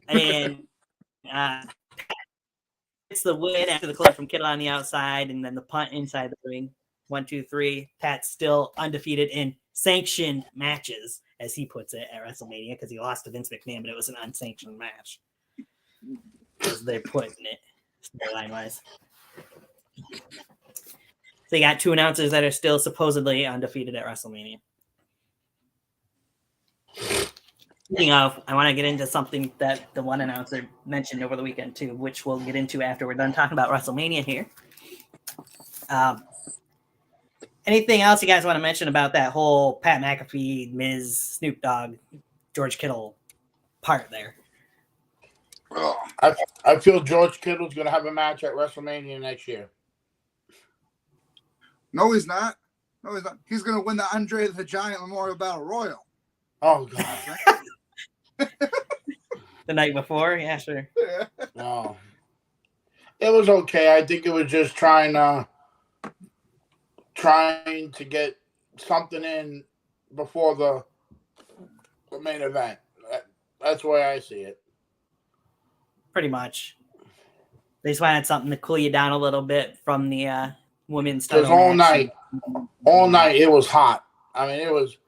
and it's the win after the clip from Kittle on the outside, and then the punt inside the ring. 1, 2, 3. Pat's still undefeated in sanctioned matches, as he puts it, at WrestleMania, because he lost to Vince McMahon, but it was an unsanctioned match, as they're putting it, storyline wise. So you got 2 announcers that are still supposedly undefeated at WrestleMania. Speaking of, I want to get into something that the one announcer mentioned over the weekend too, which we'll get into after we're done talking about WrestleMania here. Anything else you guys want to mention about that whole Pat McAfee, Miz, Snoop Dogg, George Kittle part there? Oh. I feel George Kittle's going to have a match at WrestleMania next year. No, he's not. No, he's not. He's going to win the Andre the Giant Memorial Battle Royal. Oh, God. The night before? Yeah, sure. No. It was okay. I think it was just trying to get something in before the main event. That's the way I see it. Pretty much. They just wanted something to cool you down a little bit from the women's title. Because all night it was hot. I mean, it was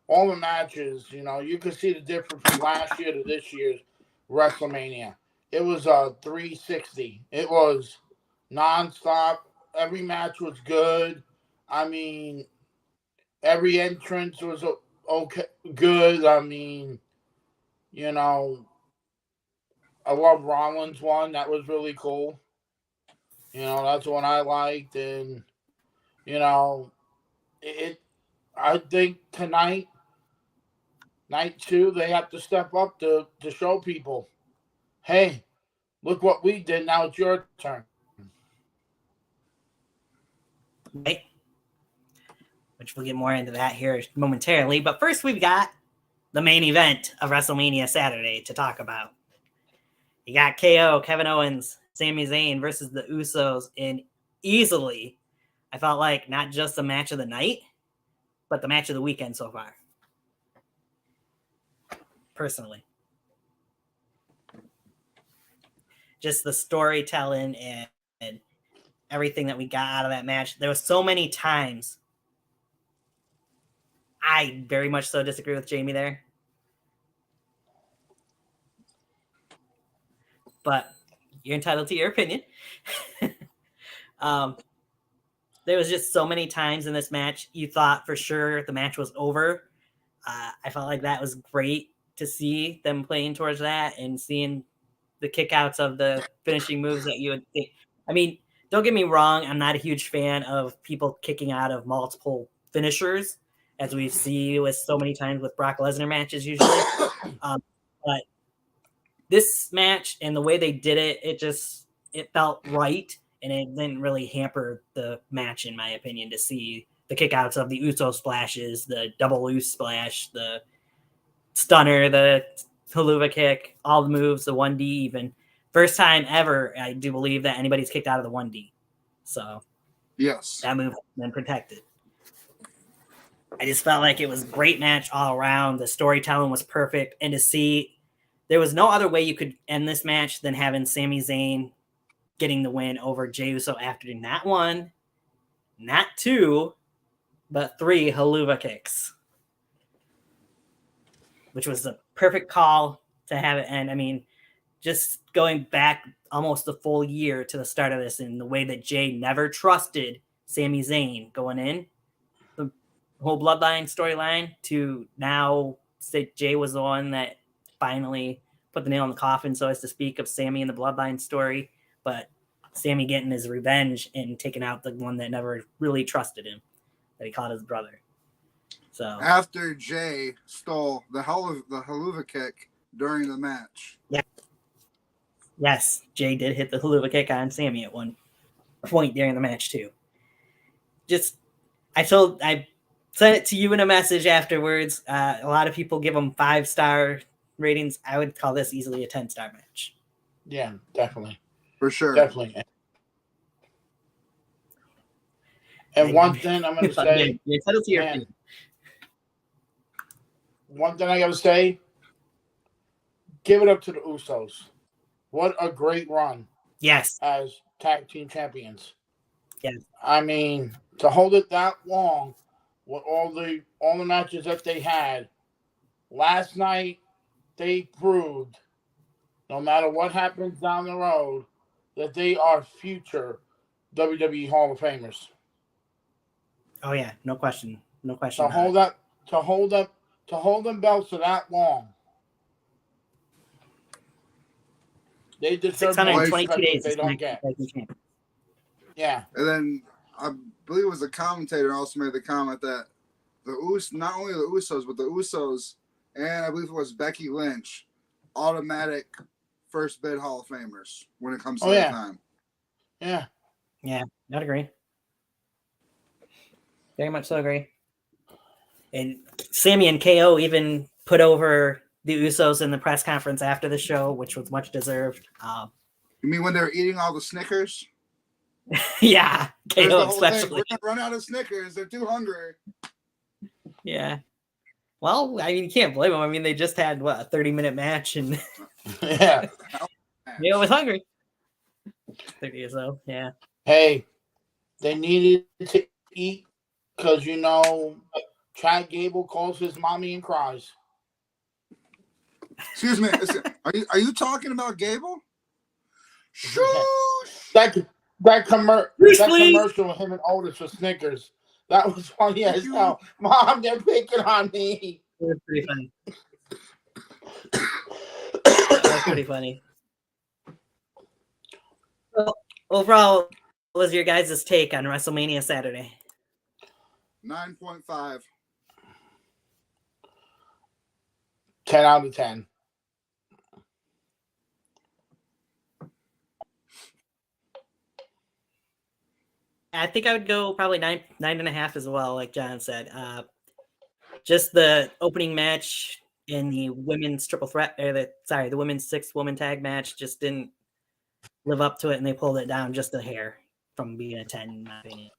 all the matches. You know, you could see the difference from last year to this year's WrestleMania. It was 360. It was nonstop. Every match was good. I mean, every entrance was okay, good. I mean, you know, I love Rollins one. That was really cool. You know, that's the one I liked. And, you know, I think tonight, night 2, they have to step up to show people, hey, look what we did. Now it's your turn. Right. Which we'll get more into that here momentarily. But first, we've got the main event of WrestleMania Saturday to talk about. You got KO, Kevin Owens, Sami Zayn versus the Usos in easily, I felt like, not just the match of the night, but the match of the weekend so far. Personally. Just the storytelling and everything that we got out of that match. There was so many times. I very much so disagree with Jamie there. But you're entitled to your opinion. There was just so many times in this match you thought for sure the match was over. I felt like that was great to see them playing towards that and seeing the kickouts of the finishing moves that you would think. I mean, don't get me wrong. I'm not a huge fan of people kicking out of multiple finishers, as we see with so many times with Brock Lesnar matches usually. But this match and the way they did it, it felt right, and it didn't really hamper the match, in my opinion, to see the kickouts of the Uso splashes, the double loose splash, the stunner, the haluva kick, all the moves, the 1D even. First time ever, I do believe, that anybody's kicked out of the 1D. So yes, that move has been protected. I just felt like it was a great match all around. The storytelling was perfect. And to see, there was no other way you could end this match than having Sami Zayn getting the win over Jey Uso after not 1, not 2, but 3 haluva kicks, which was the perfect call to have it end. I mean, just going back almost a full year to the start of this, and the way that Jey never trusted Sami Zayn going in, the whole bloodline storyline, to now say Jey was the one that finally put the nail in the coffin, so as to speak, of Sami and the bloodline story. But Sammy getting his revenge and taking out the one that never really trusted him, that he called his brother. So after Jay stole the haluva kick during the match. Yeah. Yes, Jay did hit the haluva kick on Sammy at one point during the match too. I sent it to you in a message afterwards. A lot of people give them 5-star ratings. I would call this easily a 10-star match. Yeah, definitely. For sure. Definitely. And one thing I'm going to say. You're entitled to your opinion. One thing I got to say. Give it up to the Usos. What a great run. Yes. As tag team champions. Yes. I mean, to hold it that long with all the matches that they had last night, they proved no matter what happens down the road that they are future WWE Hall of Famers. Oh yeah, no question. No question. To hold them belts for that long. They deserve 622 days they don't get. Yeah. And then I believe it was a commentator also made the comment that not only the Usos, but the Usos and I believe it was Becky Lynch, automatic first bid Hall of Famers when it comes to that time. Yeah. Yeah, I'd agree. Very much so agree. And Sammy and KO even put over the Usos in the press conference after the show, which was much deserved. You mean when they were eating all the Snickers? Yeah, KO especially. We're gonna run out of Snickers. They're too hungry. Yeah. Well, I mean, you can't blame them. I mean, they just had a 30-minute match, and yeah, KO was hungry. 30 or so. Yeah. Hey, they needed to eat because Chad Gable calls his mommy and cries. Excuse me. Are you talking about Gable? Shush. That commercial with him and Otis for Snickers. That was funny as hell. Mom, they're picking on me. It was pretty funny. That was pretty funny. Well, overall, what was your guys' take on WrestleMania Saturday? 9.5. 10 out of 10. I think I would go probably 9.5 as well, like John said. Just the opening match in the women's triple threat, or the women's 6-woman tag match just didn't live up to it, and they pulled it down just a hair from being a 10, in my opinion.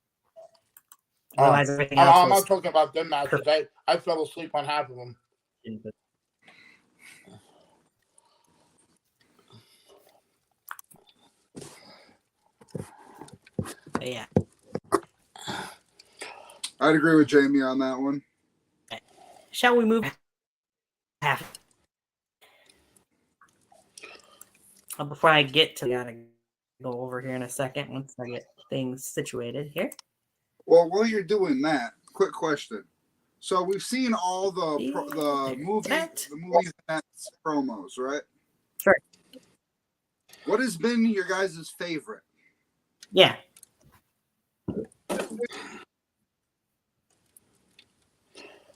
Otherwise, everything else I'm not talking about them matches. I fell asleep on half of them. Yeah. I'd agree with Jamie on that one. Shall we move half? Before I get to gotta go over here in a second once I get things situated here. Well, while you're doing that, quick question. So we've seen all the movies promos, right? Sure. What has been your guys' favorite? Yeah.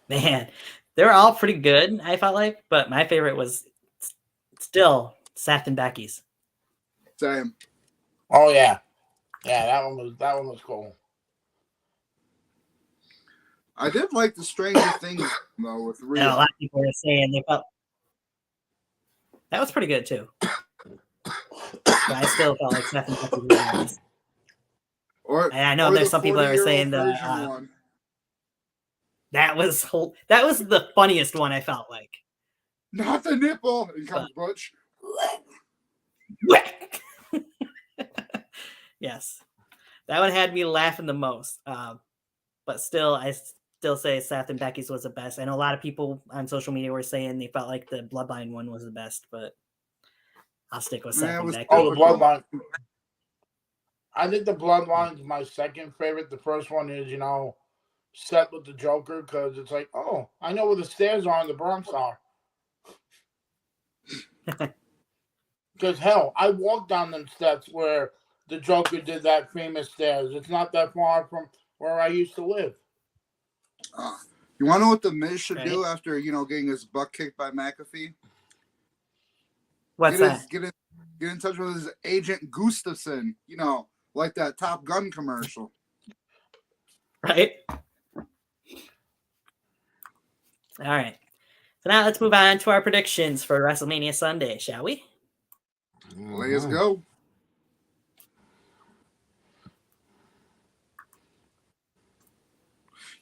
Man, they're all pretty good, I felt like, but my favorite was still Seth and Becky's. Same. Oh yeah. Yeah, that one was cool. I did like the Stranger Things though with Rhea. And a lot of people were saying they felt that was pretty good too. But I still felt like Seth and Becky were the best. And I know there's some people that are saying that that was the funniest one. I felt like not the nipple. And comes Butch. Yes, that one had me laughing the most. But still, I still say Seth and Becky's was the best. I know a lot of people on social media were saying they felt like the Bloodline one was the best, but I'll stick with Seth and Becky. Oh, the Bloodline. I think the Bloodline is my second favorite. The first one is, Seth with the Joker, because it's like, oh, I know where the stairs are in the Bronx are. Because, hell, I walked down them steps where the Joker did that famous stairs. It's not that far from where I used to live. You want to know what the Miz should Right. do after getting his butt kicked by McAfee? What's that? Get in touch with his agent Gustafson. Like that Top Gun commercial. Right. All right. So now let's move on to our predictions for WrestleMania Sunday, shall we? Let's go.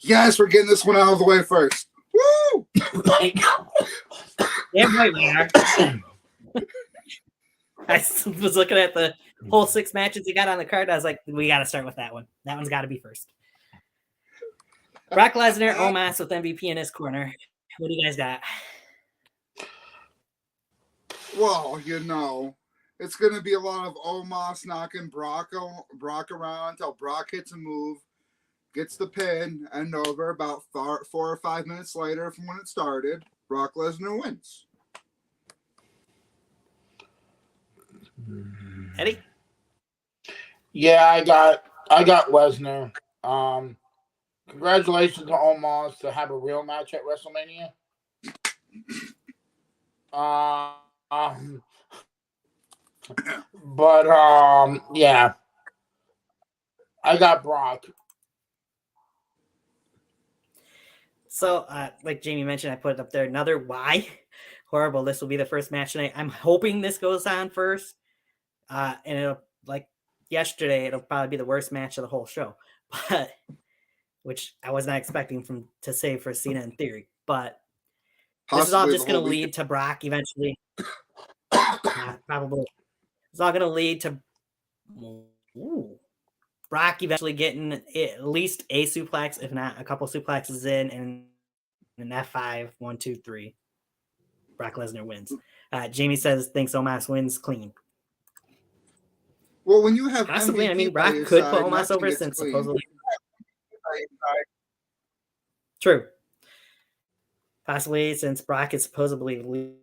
Yes, we're getting this one out of the way first. Woo! Damn right we are. I was looking at the whole 6 matches he got on the card. I was like, we got to start with that one. That one's got to be first. Brock Lesnar, Omos with MVP in his corner. What do you guys got? Well, it's going to be a lot of Omos knocking Brock around until Brock hits a move, gets the pin, and over. About 4 or 5 minutes later from when it started, Brock Lesnar wins. Eddie? Yeah, I got Lesnar. Congratulations to Omos to have a real match at WrestleMania. Yeah. I got Brock. So, like Jamie mentioned, I put it up there. Another why horrible. This will be the first match tonight. I'm hoping this goes on first. And it'll, like yesterday, it'll probably be the worst match of the whole show. But which I was not expecting to say for Cena in theory. But this is all just going to lead to Brock eventually. Probably. It's all going to lead to Brock eventually getting at least a suplex, if not a couple suplexes in, and an F5, 1, 2, 3. Brock Lesnar wins. Jamie says thinks Omos wins clean. Well, when you have possibly, MVP I mean, Brock could put Omos over since clean. supposedly. True. Possibly, since Brock is supposedly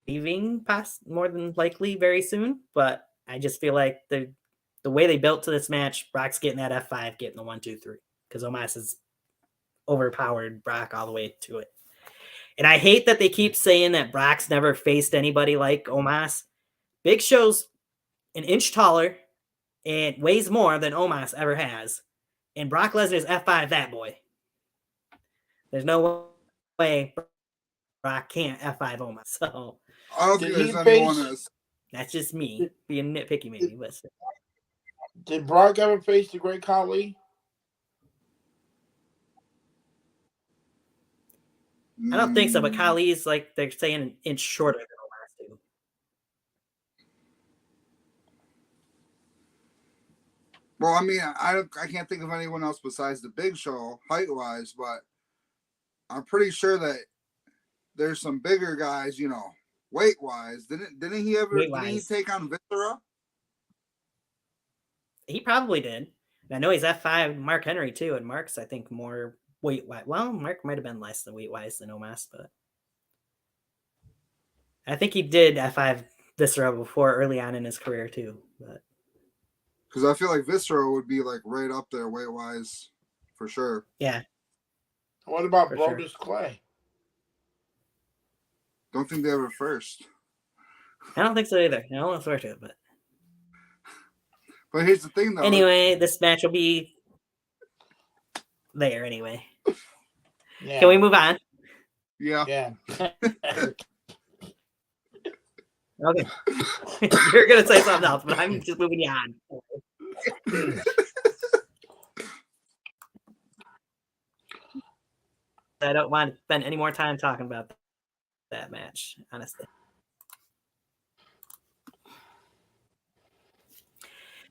leaving, more than likely very soon. But I just feel like the way they built to this match, Brock's getting that F5, getting the 1, 2, 3, because Omos has overpowered Brock all the way to it. And I hate that they keep saying that Brock's never faced anybody like Omos. Big Show's an inch taller and weighs more than Omos ever has. And Brock Lesnar's F5 that boy. There's no way Brock can't F5 Omos. So I don't think there's anyone else. That's just me being nitpicky, maybe. But did Brock ever face the Great Khali? I don't think so, but Khali's like they're saying an inch shorter than Omos too. Well, I mean, I can't think of anyone else besides the Big Show height-wise, but I'm pretty sure that there's some bigger guys, weight-wise. Didn't he take on Viscera? He probably did. And I know he's F5 Mark Henry too, and Mark's I think more weight-wise. Well, Mark might have been less than weight-wise than Omos, but I think he did F5 Viscera before early on in his career too. But because I feel like Viscera would be like right up there weight-wise for sure. Yeah. What about Brodus Clay? Don't think they ever first. I don't think so either. I don't want to swear to it, but here's the thing, though. Anyway, this match will be there anyway. Yeah. Can we move on? Yeah. Yeah. Okay. You're going to say something else, but I'm just moving you on. I don't want to spend any more time talking about that match, honestly.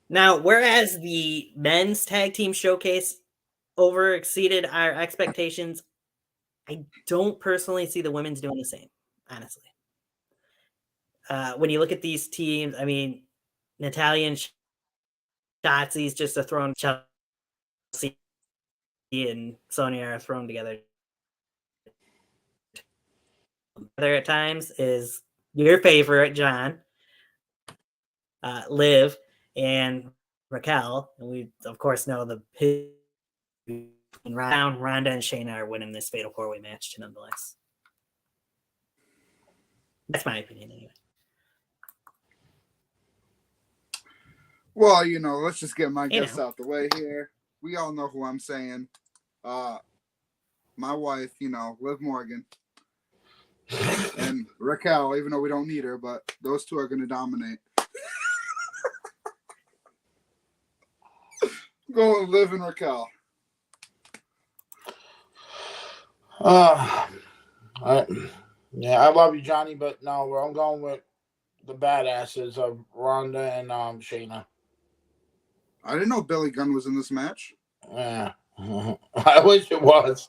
Now, whereas the men's tag team showcase exceeded our expectations, I don't personally see the women's doing the same, honestly. When you look at these teams, I mean, Natalya and Shotzi's just a thrown Chelsea and Sonya are thrown together. There at times is your favorite, John, Liv, and Raquel, and we of course know the pin round. Ronda and Shayna are winning this fatal 4-way match, nonetheless. That's my opinion, anyway. Well, let's just get my guess out the way here. We all know who I'm saying. My wife, Liv Morgan. And Raquel, even though we don't need her, but those two are going to dominate. Go with Liv and Raquel. I love you, Johnny, but no, I'm going with the badasses of Ronda and Shayna. I didn't know Billy Gunn was in this match. Yeah, I wish it was.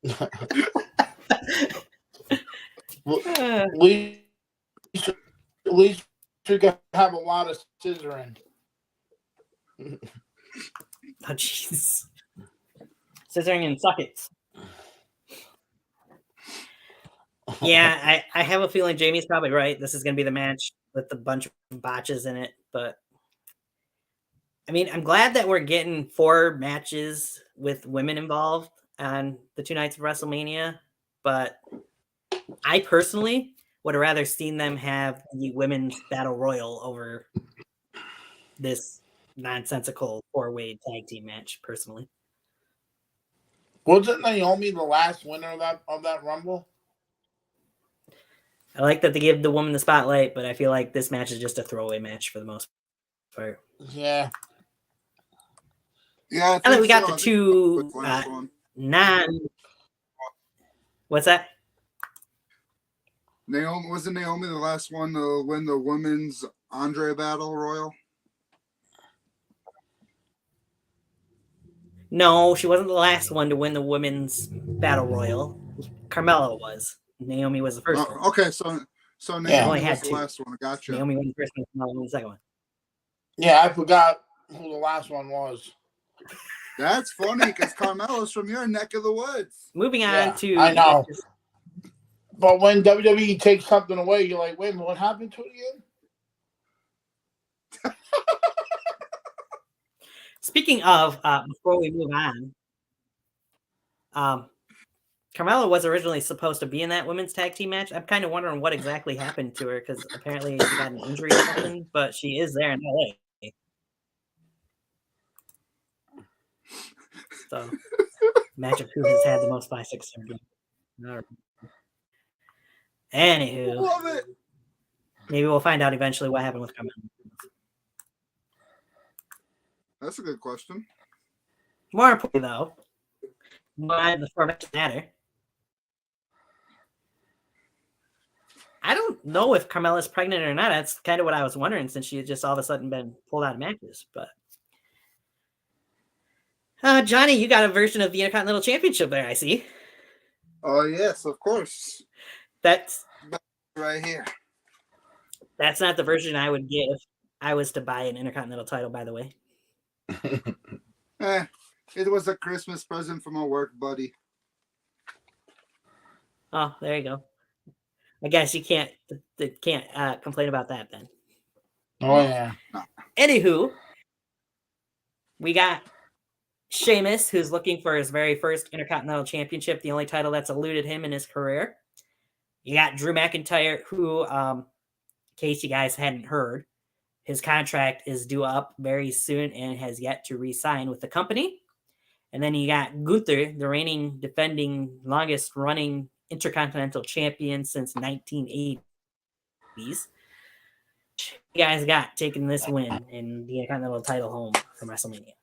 At least you can have a lot of scissoring. Oh, jeez. Scissoring and sockets. Yeah, I have a feeling Jamie's probably right. This is going to be the match with a bunch of botches in it. But, I mean, I'm glad that we're getting 4 matches with women involved on the 2 nights of WrestleMania. But I personally would have rather seen them have the women's battle royal over this nonsensical 4-way tag team match, personally. Wasn't Naomi the last winner of that Rumble? I like that they give the woman the spotlight, but I feel like this match is just a throwaway match for the most part. Yeah. Yeah, And then we got the 2 What's that? Wasn't Naomi the last one to win the women's Andre Battle Royal? No, she wasn't the last one to win the women's battle royal. Carmella was. Naomi was the first one. Okay, so Naomi was the last one. Gotcha. Naomi won the first one, Carmella won the second one. Yeah, I forgot who the last one was. That's funny because Carmella's from your neck of the woods. Moving on to... I know. But when WWE takes something away, you're like, wait a minute, what happened to it again? Speaking of, before we move on, Carmella was originally supposed to be in that women's tag team match. I'm kind of wondering what exactly happened to her because apparently she got an injury or something, but she is there in LA. So, match of who has had the most 5-6 surgery. Anywho, love it. Maybe we'll find out eventually what happened with Carmella. That's a good question. More importantly, though, why the 4 matches matter. I don't know if Carmella's pregnant or not. That's kind of what I was wondering since she had just all of a sudden been pulled out of matches. But Johnny, you got a version of the Intercontinental Championship there, I see. Oh, yes, of course. That's right here. That's not the version I would get if I was to buy an Intercontinental title, by the way. It was a Christmas present from a work buddy. Oh, there you go. I guess you can't complain about that then. Oh, yeah. Anywho, we got Sheamus, who's looking for his very first Intercontinental Championship, the only title that's eluded him in his career. You got Drew McIntyre, who, in case you guys hadn't heard, his contract is due up very soon and has yet to re-sign with the company. And then you got Gunther, the reigning, defending, longest-running Intercontinental Champion since 1980s. You guys got taking this win in the Intercontinental title home from WrestleMania.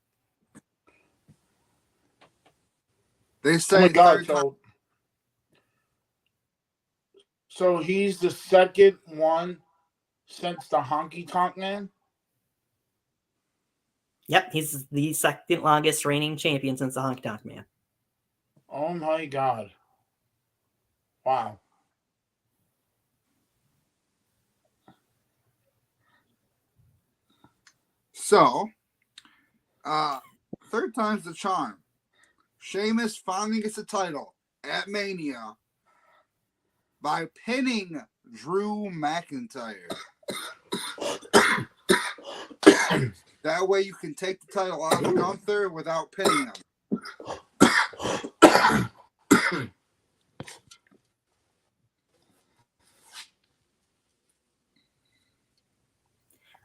They say, oh my God, so he's the second one since the Honky Tonk Man? Yep, he's the second longest reigning champion since the Honky Tonk Man. Oh my God. Wow. So, third time's the charm. Sheamus finally gets the title at Mania by pinning Drew McIntyre. That way you can take the title off Gunther without pinning him.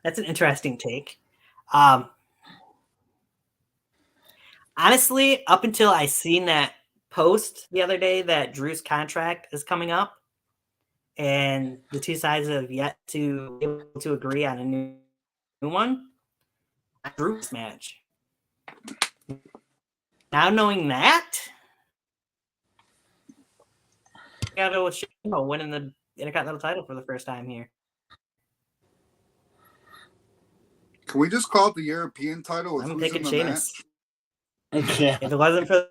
That's an interesting take. Honestly, up until I seen that post the other day that Drew's contract is coming up, and the two sides have yet to be able to agree on a new one, Drew's match. Now knowing that, I gotta go with Sheamus winning the Intercontinental title for the first time here. Can we just call it the European title? I'm taking Sheamus. Yeah. If it wasn't for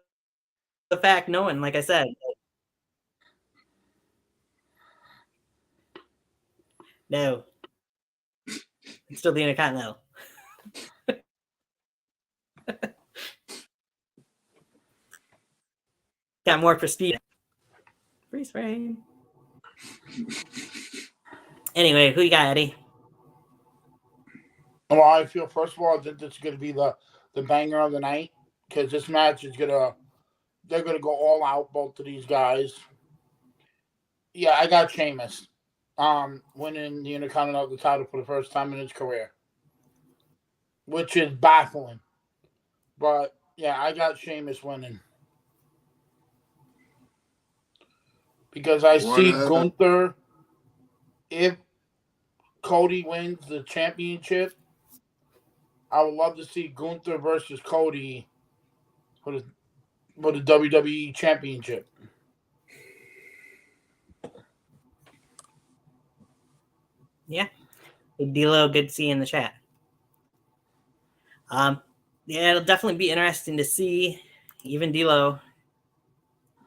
the fact knowing, like I said, no, it's still the Intercontinental. Got more prestige. Freeze frame. Anyway, who you got, Eddie? Well, I feel, first of all, that this is going to be the banger of the night, because this match is they're going to go all out, both of these guys. Yeah, I got Sheamus winning the Intercontinental title for the first time in his career, which is baffling. But, yeah, I got Sheamus winning. Because I see Gunther, if Cody wins the championship, I would love to see Gunther versus Cody for the WWE championship. Yeah. Big D-Lo, good to see you in the chat. Yeah, it'll definitely be interesting to see even D-Lo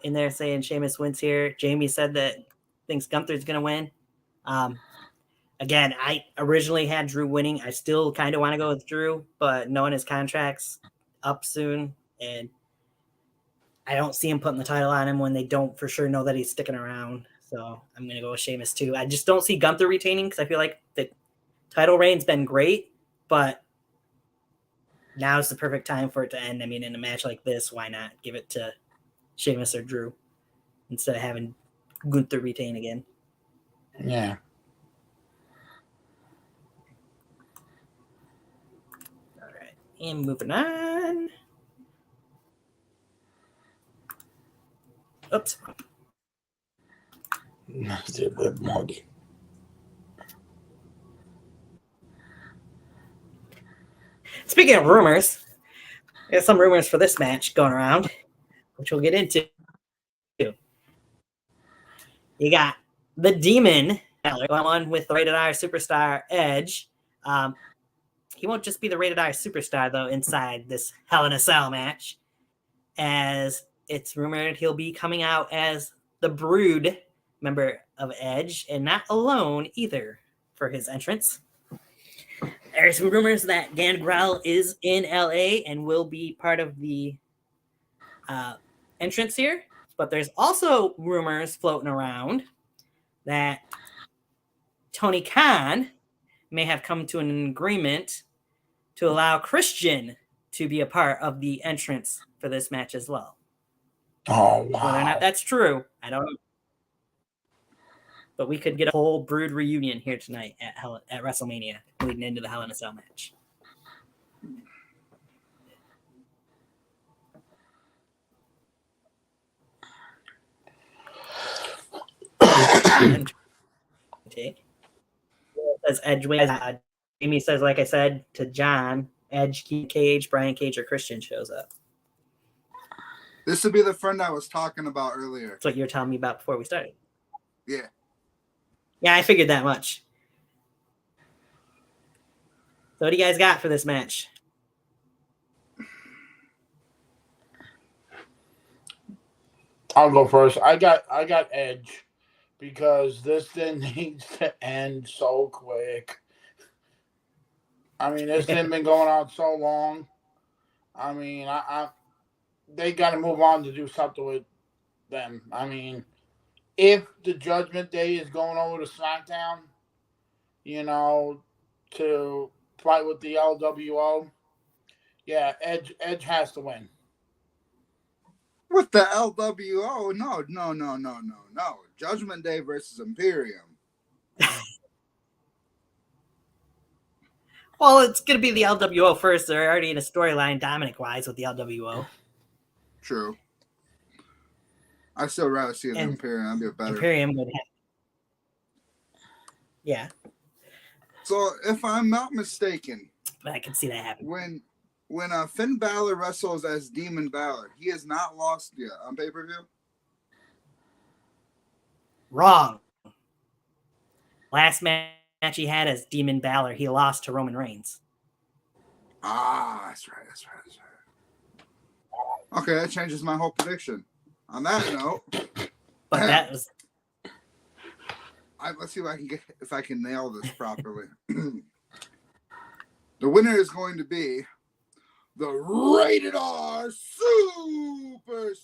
in there saying Sheamus wins here. Jamie said that thinks Gunther's going to win. Again, I originally had Drew winning. I still kind of want to go with Drew, but knowing his contract's up soon, and I don't see him putting the title on him when they don't for sure know that he's sticking around. So I'm going to go with Sheamus too. I just don't see Gunther retaining because I feel like the title reign's been great, but now's the perfect time for it to end. I mean, in a match like this, why not give it to Sheamus or Drew instead of having Gunther retain again? Yeah. All right. And moving on. Oops. That's a bit muggy. Speaking of rumors, there's some rumors for this match going around, which we'll get into. You got the Demon going on with the Rated R Superstar Edge. He won't just be the Rated R Superstar, though, inside this Hell in a Cell match, as it's rumored he'll be coming out as the Brood member of Edge, and not alone either for his entrance. There's rumors that Gangrel is in LA and will be part of the entrance here, but there's also rumors floating around that Tony Khan may have come to an agreement to allow Christian to be a part of the entrance for this match as well. Oh, wow. Whether or not that's true, I don't know. But we could get a whole Brood reunion here tonight at WrestleMania, leading into the Hell in a Cell match. Says Edge wins. Jamie says, like I said to John, Edge, Cage, Brian Cage, or Christian shows up. This would be the friend I was talking about earlier. That's what you were telling me about before we started. Yeah. Yeah, I figured that much. So what do you guys got for this match? I'll go first. I got Edge, because this thing needs to end so quick. I mean, this thing been going on so long. I mean, they got to move on to do something with them. I mean, if the Judgment Day is going over to SmackDown, to fight with the LWO. Yeah, Edge has to win. With the LWO? No. Judgment Day versus Imperium. Well, it's going to be the LWO first. They're already in a storyline Dominic-wise with the LWO. True. I still rather see the Imperium. That'd be better. Imperium would have. Yeah. So, if I'm not mistaken, But I can see that happen. When Finn Balor wrestles as Demon Balor, he has not lost yet on pay-per-view? Wrong. Last match he had as Demon Balor, he lost to Roman Reigns. That's right. Okay, that changes my whole prediction. On that note, but that was. Let's see if I can nail this properly. The winner is going to be the Rated R Superstar.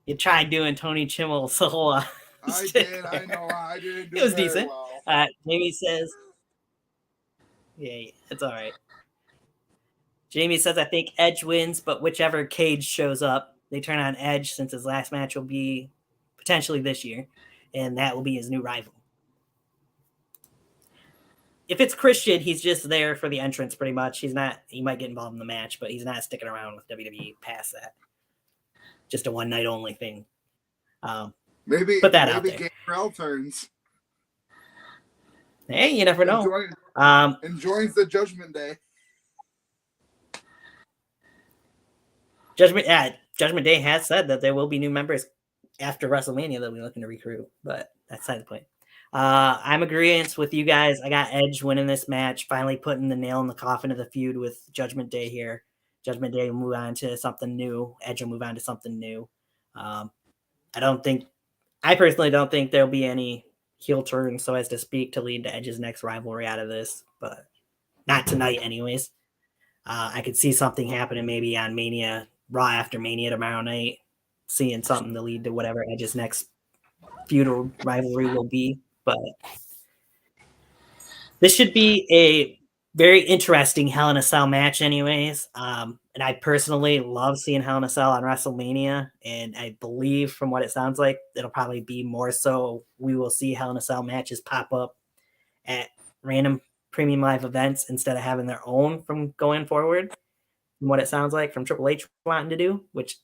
You tried doing Tony Chimmel's whole. I did. I know. I didn't do it was very decent. Well. Jamie says, yeah, it's all right. Jamie says, I think Edge wins, but whichever cage shows up, they turn on Edge since his last match will be potentially this year, and that will be his new rival. If it's Christian, he's just there for the entrance pretty much. He might get involved in the match, but he's not sticking around with WWE past that. Just a one-night only thing. Maybe put that out there. Gangrel turns. Hey, you never know. Enjoys the Judgment Day. Judgment Day has said that there will be new members after WrestleMania that we're looking to recruit, but that's side of the point. I'm agreeing with you guys. I got Edge winning this match, finally putting the nail in the coffin of the feud with Judgment Day here. Judgment Day will move on to something new. Edge will move on to something new. I personally don't think there'll be any heel turn, so as to speak, to lead to Edge's next rivalry out of this, but not tonight anyways. I could see something happening maybe on Mania, Raw after Mania tomorrow night, seeing something to lead to whatever Edge's next feudal rivalry will be. But this should be a very interesting Hell in a Cell match anyways. And I personally love seeing Hell in a Cell on WrestleMania. And I believe from what it sounds like, it'll probably be more so we will see Hell in a Cell matches pop up at random premium live events instead of having their own from going forward. From what it sounds like from Triple H wanting to do, which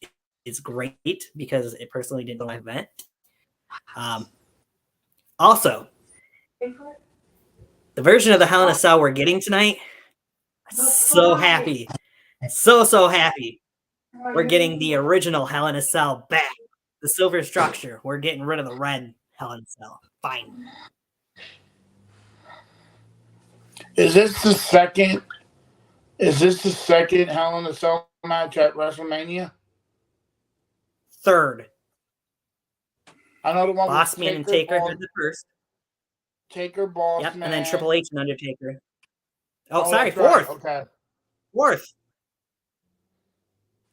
is great because it personally didn't go live event. Also, the version of the Hell in a Cell we're getting tonight, so happy. So happy. We're getting the original Hell in a Cell back. The silver structure. We're getting rid of the red Hell in a Cell. Fine. Is this the second Hell in a Cell match at WrestleMania? Third. I know the one Boss Man and Taker had the first. Taker, Boss Man. And then Triple H and Undertaker. Oh, sorry, fourth. Right. Okay. Fourth.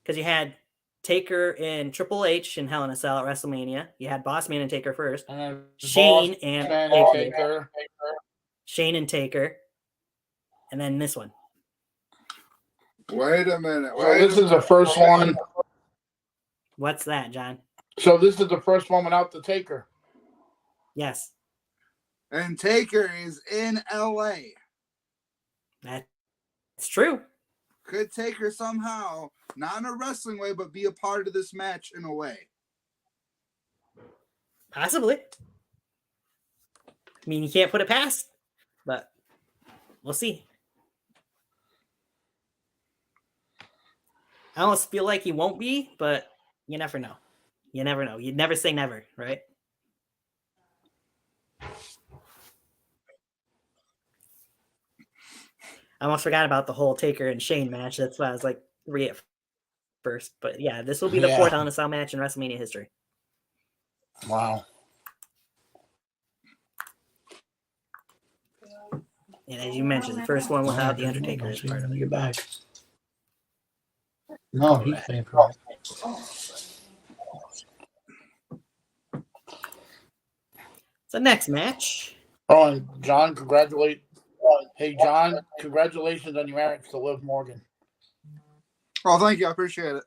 Because you had Taker and Triple H in Hell in a Cell at WrestleMania. You had Boss Man and Taker first. And then Shane and Taker. Shane and Taker. And then this one. Wait a minute. This is the first one. What's that, John? So this is the first one without the Taker. Yes. And Taker is in LA. That's true. Could Taker somehow, not in a wrestling way, but be a part of this match in a way? Possibly. I mean, you can't put it past, but we'll see. I almost feel like he won't be, but you never know. You never know. You'd never say never, right? I almost forgot about the whole Taker and Shane match. That's why I was like 3 at first. But yeah, this will be the fourth Hell in a Cell match in WrestleMania history. Wow. And as you mentioned, the first one without the Undertaker as part of it. Get back. No, he's paying for it. So next match. Oh, and John, Hey, John, congratulations on your marriage to Liv Morgan. Oh, thank you. I appreciate it.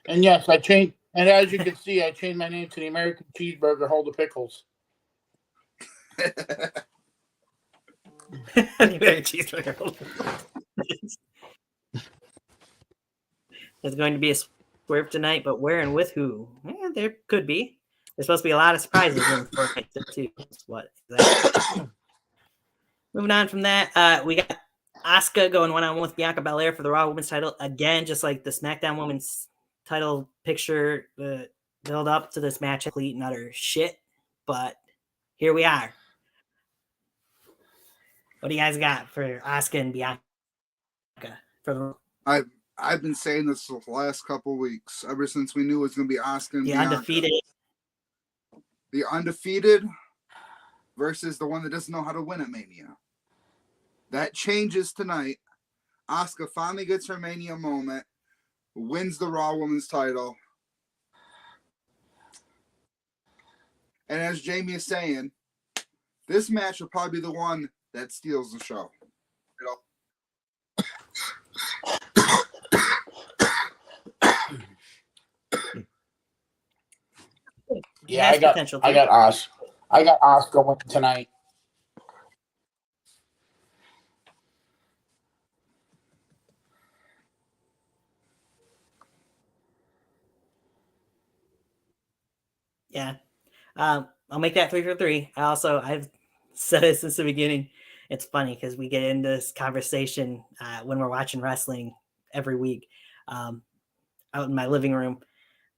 And yes, I changed. And as you can see, I changed my name to the American Cheeseburger Holder Pickles. There's going to be a swerve tonight, but where and with who? Yeah, there could be. There's supposed to be a lot of surprises in for night too. What exactly? Moving on from that, we got Asuka going one-on-one with Bianca Belair for the Raw Women's title again, just like the SmackDown Women's title picture build up to this match, complete and utter shit. But here we are. What do you guys got for Asuka and Bianca? For the I've been saying this for the last couple of weeks, ever since we knew it was going to be Asuka and the Bianca. undefeated. The undefeated versus the one that doesn't know how to win at Mania. That changes tonight. Asuka finally gets her Mania moment, wins the Raw Women's title. And as Jamie is saying, this match will probably be the one that steals the show. Yeah, I got Asuka winning tonight. Yeah. I'll make that 3 for 3. I've said it since the beginning. It's funny because we get into this conversation when we're watching wrestling every week out in my living room.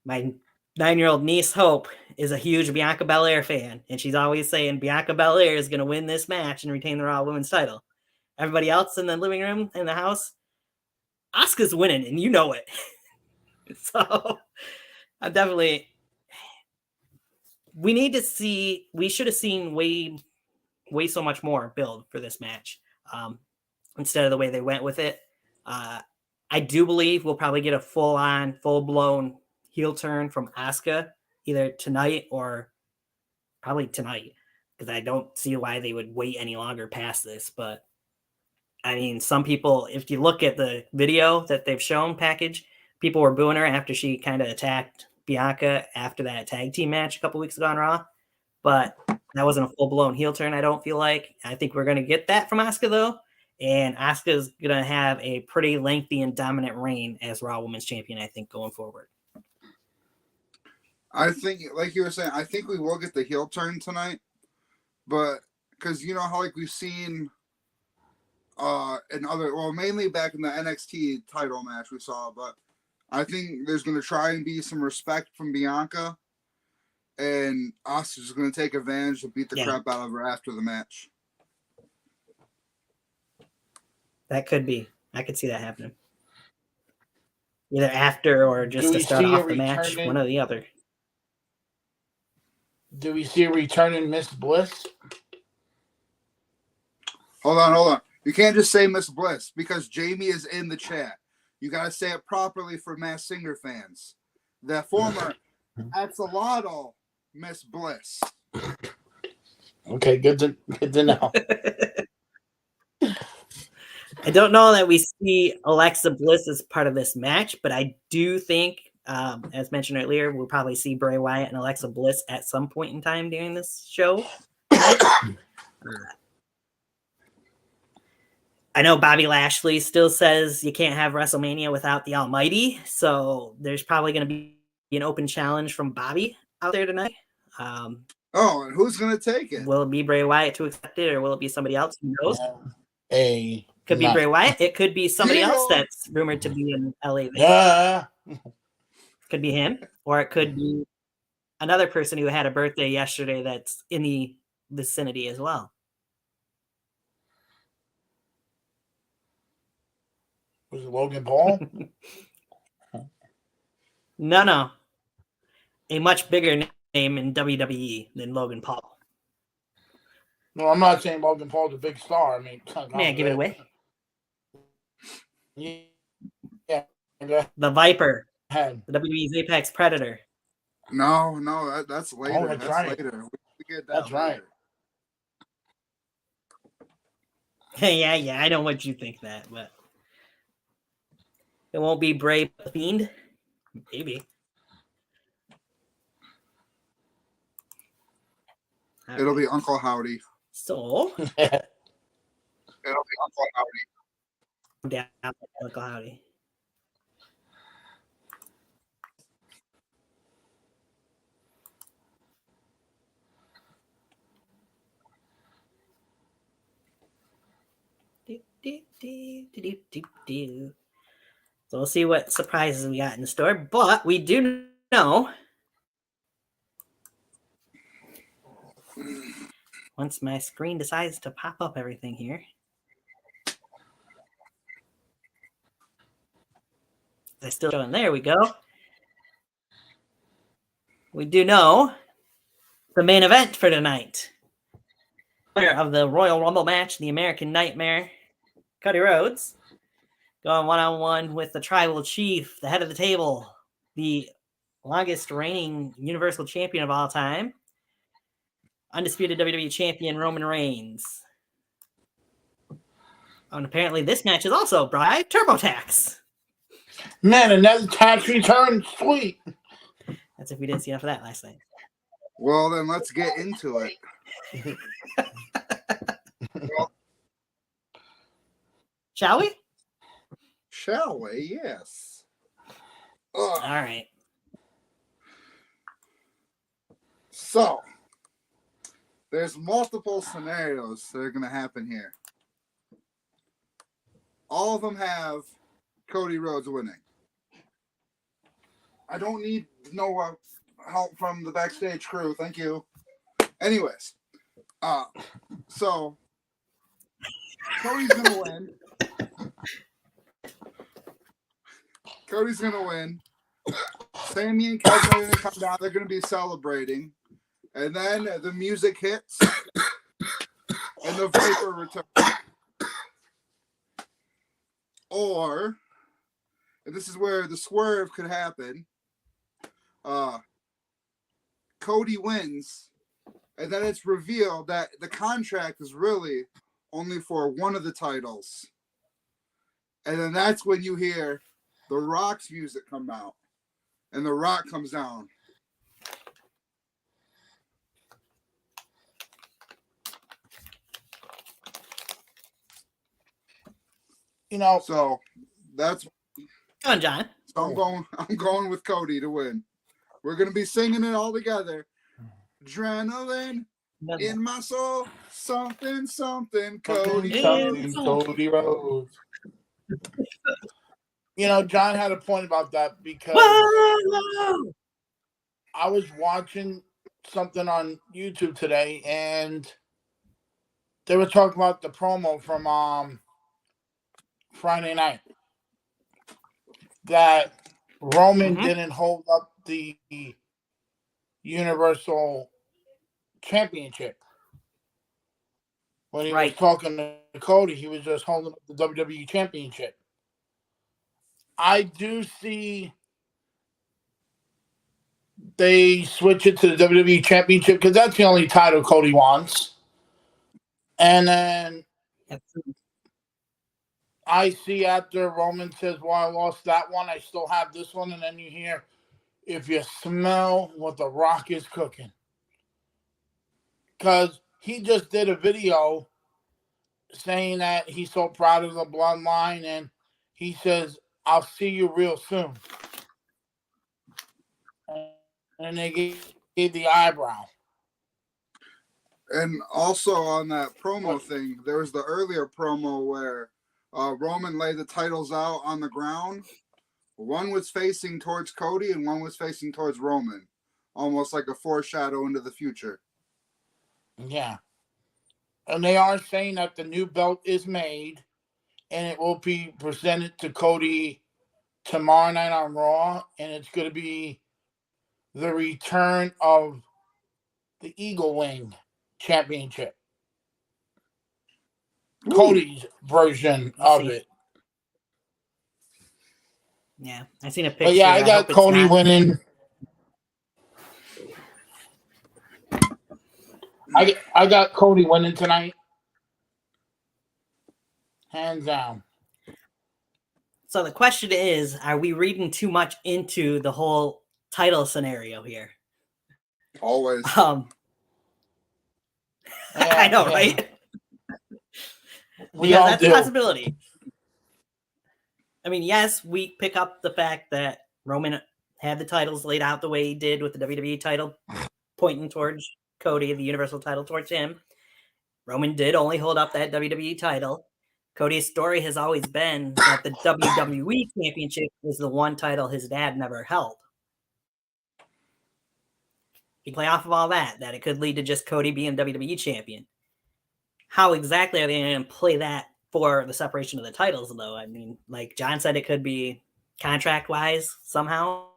My 9-year-old niece, Hope, is a huge Bianca Belair fan, and she's always saying Bianca Belair is going to win this match and retain the Raw Women's title. Everybody else in the living room, in the house, Asuka's winning, and you know it. So I'm definitely... We should have seen way so much more build for this match instead of the way they went with it. I do believe we'll probably get a full-blown heel turn from Asuka either tonight or probably tonight, because I don't see why they would wait any longer past this. But I mean, some people, if you look at the video that they've shown package, people were booing her after she kind of attacked Bianca after that tag team match a couple weeks ago on Raw. But that wasn't a full-blown heel turn, I don't feel like. I think we're going to get that from Asuka, though. And Asuka's going to have a pretty lengthy and dominant reign as Raw Women's Champion, I think, going forward. I think, like you were saying, I think we will get the heel turn tonight. But, because you know how, like, we've seen mainly back in the NXT title match we saw, but I think there's going to try and be some respect from Bianca, and Asuka's going to take advantage and beat the crap out of her after the match. That could be. I could see that happening. Either after or just to start off the match, one or the other. Do we see a returning Miss Bliss? Hold on. You can't just say Miss Bliss because Jamie is in the chat. You got to say it properly for Masked Singer fans. The former Axolotl Miss Bliss. Okay, good to know. I don't know that we see Alexa Bliss as part of this match, but I do think, as mentioned earlier, we'll probably see Bray Wyatt and Alexa Bliss at some point in time during this show. I know Bobby Lashley still says you can't have WrestleMania without the Almighty, so there's probably going to be an open challenge from Bobby out there tonight. And who's going to take it? Will it be Bray Wyatt to accept it, or will it be somebody else? Who knows? Could be Bray Wyatt. It could be somebody else that's rumored to be in LA. Could be him, or it could be another person who had a birthday yesterday that's in the vicinity as well. Was it Logan Paul? No. A much bigger name in WWE than Logan Paul. No, I'm not saying Logan Paul's a big star. I mean, give it away. Yeah. The Viper. The WWE's Apex Predator. No, that's later. Oh, that's right. Later. We get that That's right. later. Yeah, I know what you think that, but it won't be Bray the Fiend. Maybe. All It'll right. be Uncle Howdy. So, It'll be Uncle Howdy. down Uncle Howdy. So we'll see what surprises we got in the store, but we do know once my screen decides to pop up everything here. They're still showing. There we go. We do know the main event for tonight. Winner of the Royal Rumble match, the American Nightmare, Cody Rhodes, going one-on-one with the Tribal Chief, the head of the table, the longest reigning Universal Champion of all time, undisputed WWE Champion Roman Reigns. And apparently this match is also brought by TurboTax. Man, another tax return. Sweet. That's if we didn't see enough of that last night. Well, then let's get into it. Shall we? Shall we? Yes. All right. So, there's multiple scenarios that are going to happen here. All of them have Cody Rhodes winning. I don't need no help from the backstage crew. Thank you. Anyways, so Cody's going to win. Cody's going to win. Sammy and Kevin are going to come down. They're going to be celebrating. And then the music hits. And the Viper returns. Or, and this is where the swerve could happen, Cody wins. And then it's revealed that the contract is really only for one of the titles. And then that's when you hear The Rock's music come out. And The Rock comes down. You know, So that's Come on, John. so I'm going with Cody to win. We're gonna be singing it all together. Adrenaline in my soul, something, Cody. Cody Rhodes. You know, John had a point about that because Whoa! I was watching something on YouTube today, and they were talking about the promo from Friday night that Roman didn't hold up the Universal Championship. When he was talking to Cody, he was just holding up the WWE Championship. I do see they switch it to the WWE Championship because that's the only title Cody wants. And then I see after Roman says, well, I lost that one, I still have this one. And then you hear, if you smell what The Rock is cooking. Because he just did a video saying that he's so proud of the bloodline. And he says, I'll see you real soon. And they gave the eyebrow. And also on that promo thing, there was the earlier promo where Roman laid the titles out on the ground. One was facing towards Cody and one was facing towards Roman. Almost like a foreshadow into the future. Yeah. And they are saying that the new belt is made and it will be presented to Cody tomorrow night on Raw. And it's going to be the return of the Eagle Wing Championship. Ooh. Cody's version of it. Yeah, I seen a picture. But yeah, I got Cody winning. I got Cody winning tonight. Hands down. So the question is, are we reading too much into the whole title scenario here? Always. I know, right? We Because all that's do. a possibility. I mean, yes, we pick up the fact that Roman had the titles laid out the way he did with the WWE title, pointing towards Cody, the Universal title towards him. Roman did only hold up that WWE title. Cody's story has always been that the WWE Championship was the one title his dad never held. You play off of all that it could lead to just Cody being WWE Champion. How exactly are they going to play that for the separation of the titles, though? I mean, like John said, it could be contract-wise somehow.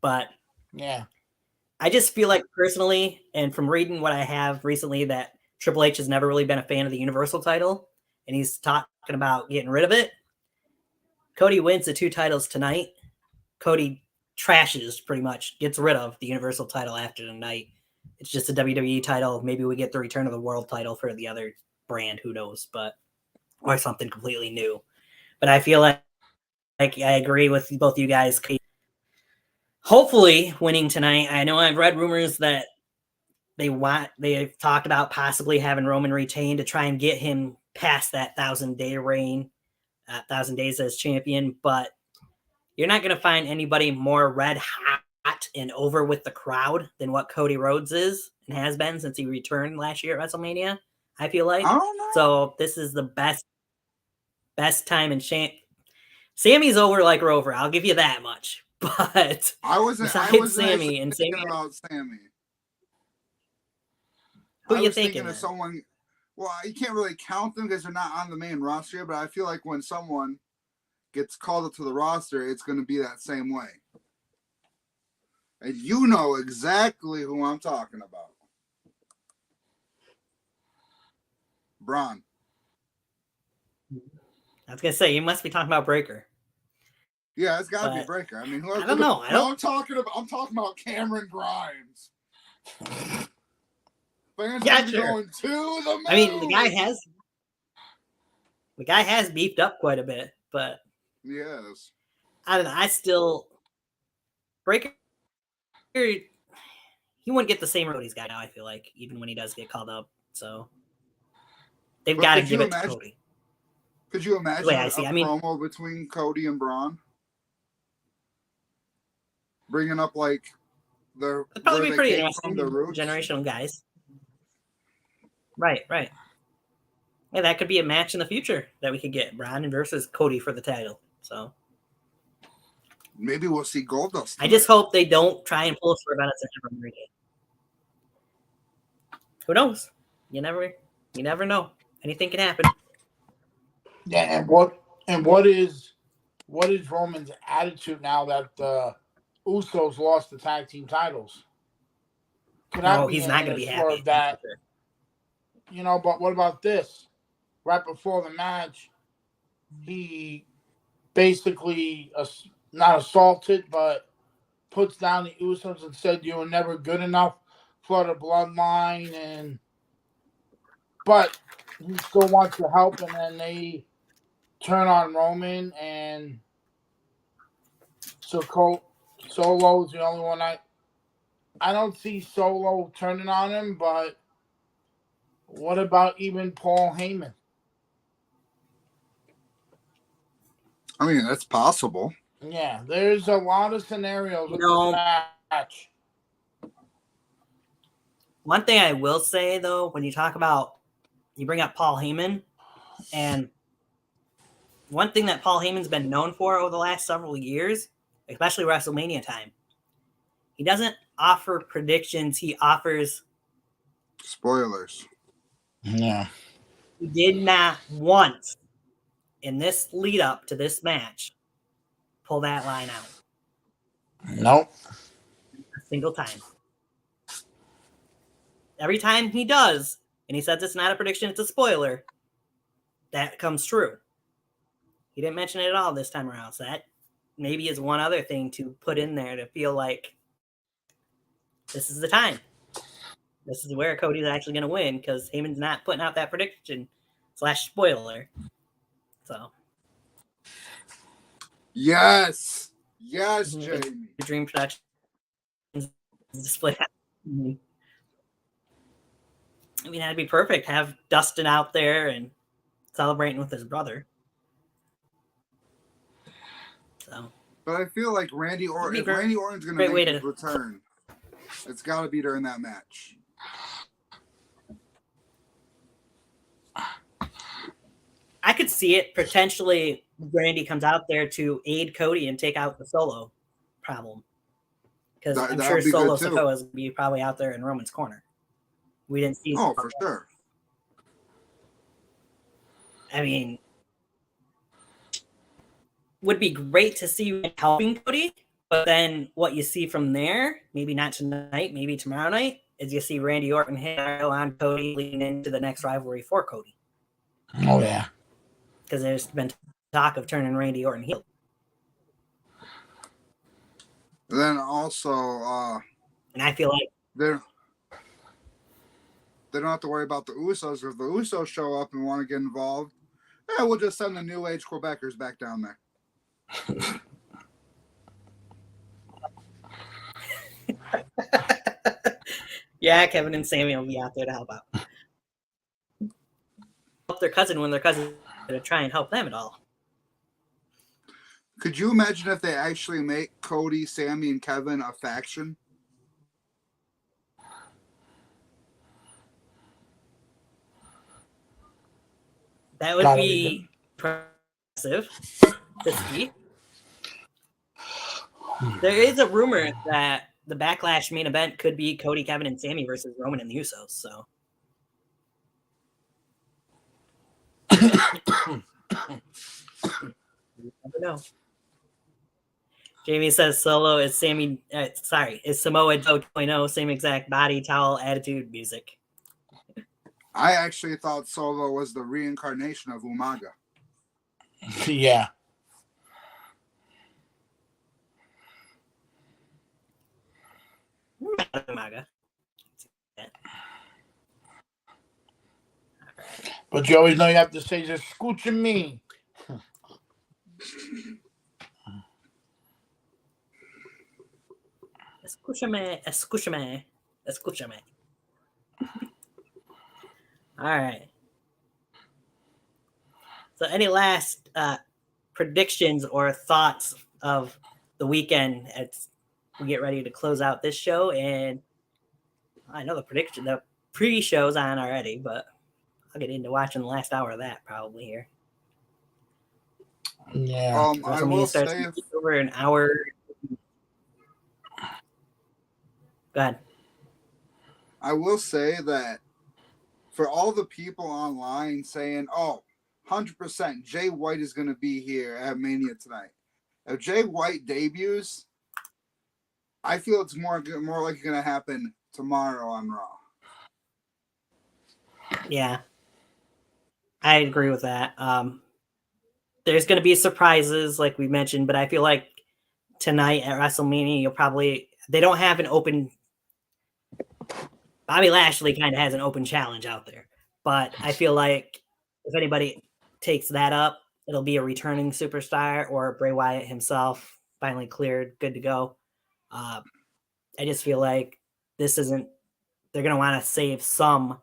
But yeah, I just feel like personally, and from reading what I have recently, that Triple H has never really been a fan of the Universal title, and he's talking about getting rid of it. Cody wins the 2 titles tonight. Cody trashes, pretty much, gets rid of the Universal title after tonight. It's just a WWE title. Maybe we get the return of the world title for the other brand, who knows, or something completely new. But I feel like I agree with both you guys. Hopefully winning tonight. I know I've read rumors that they've talked about possibly having Roman retain to try and get him past that 1,000-day reign, 1,000 days as champion, but you're not going to find anybody more red hot and over with the crowd than what Cody Rhodes is and has been since he returned last year at WrestleMania, I feel like. I don't know. So this is the best time in Sammy's over like Rover. I'll give you that much. But I wasn't Sammy and thinking Sammy about Sammy. Who I you was thinking of then? someone. Well, you can't really count them because they're not on the main roster. But I feel like when someone gets called up to the roster, it's going to be that same way. And you know exactly who I'm talking about. Braun. I was gonna say you must be talking about Breaker. Yeah, it's got to be Breaker. I mean, who else? I don't know. I'm talking about Cameron Grimes. Fans are going to the moon. I mean, the guy has beefed up quite a bit, but yes, I don't know. I still Breaker. He wouldn't get the same road he's got now. I feel like even when he does get called up, so they've got to give it to Cody. Could you imagine a promo between Cody and Braun? Bringing up like it'd probably be pretty interesting. The roots, generational guys. Right. Yeah, that could be a match in the future that we could get Braun versus Cody for the title. So maybe we'll see Goldust. I just hope they don't try and pull us for about it. Who knows? You never know. Anything can happen. Yeah, and what is Roman's attitude now that the Usos lost the tag team titles? He's not going to be happy. That, but what about this? Right before the match, he basically not assaulted, but puts down the Usos and said you were never good enough for the bloodline, but he still wants to help, and then they turn on Roman, and so Solo is the only one I don't see Solo turning on him, but what about even Paul Heyman? I mean, that's possible. Yeah, there's a lot of scenarios with this match. One thing I will say, though, when you bring up Paul Heyman, and one thing that Paul Heyman's been known for over the last several years, especially WrestleMania time, he doesn't offer predictions. He offers spoilers. Yeah. He did not once in this lead up to this match pull that line out. Nope. A single time. Every time he does, and he says it's not a prediction, it's a spoiler, that comes true. He didn't mention it at all this time around, so that maybe is one other thing to put in there to feel like this is the time. this is where Cody's actually going to win because Heyman's not putting out that prediction / spoiler. So. Yes, Jamie. Dream Productions display. I mean, that'd be perfect. Have Dustin out there and celebrating with his brother. So. But I feel like Randy Orton's going to make his return, it's got to be during that match. I could see it potentially. Randy comes out there to aid Cody and take out the Solo problem, because I'm sure Solo Sikoa is going to be probably out there in Roman's corner. We didn't see. Oh, for sure. I mean, would be great to see helping Cody, but then what you see from there, maybe not tonight, maybe tomorrow night, is you see Randy Orton hit on Cody leading into the next rivalry for Cody. Oh, yeah. Because there's been talk of turning Randy Orton heel. Then also, and I feel like they don't have to worry about the Usos. If the Usos show up and want to get involved, we'll just send the New Age Quebecers back down there. Yeah, Kevin and Sammy will be out there to help out. Help their cousin when their cousin to try and help them at all. Could you imagine if they actually make Cody, Sammy, and Kevin a faction? That would be impressive to see. There is a rumor that the Backlash main event could be Cody, Kevin, and Sammy versus Roman and the Usos. So. You never know. Jamie says Solo is Sammy. Is Samoa Joe 2.0, same exact body, towel, attitude, music. I actually thought Solo was the reincarnation of Umaga. Yeah. Umaga. But you always know you have to say, just scooching me. Escúchame. All right. So any last predictions or thoughts of the weekend as we get ready to close out this show? And I know the pre-show's on already, but I'll get into watching the last hour of that probably here. Yeah. I will say over an hour. Go ahead. I will say that for all the people online saying, 100% Jay White is going to be here at Mania tonight. If Jay White debuts, I feel it's more likely going to happen tomorrow on Raw. Yeah, I agree with that. There's going to be surprises, like we mentioned, but I feel like tonight at WrestleMania, they don't have an open. Bobby Lashley kind of has an open challenge out there, but I feel like if anybody takes that up, it'll be a returning superstar or Bray Wyatt himself, finally cleared, good to go. I just feel like they're going to want to save some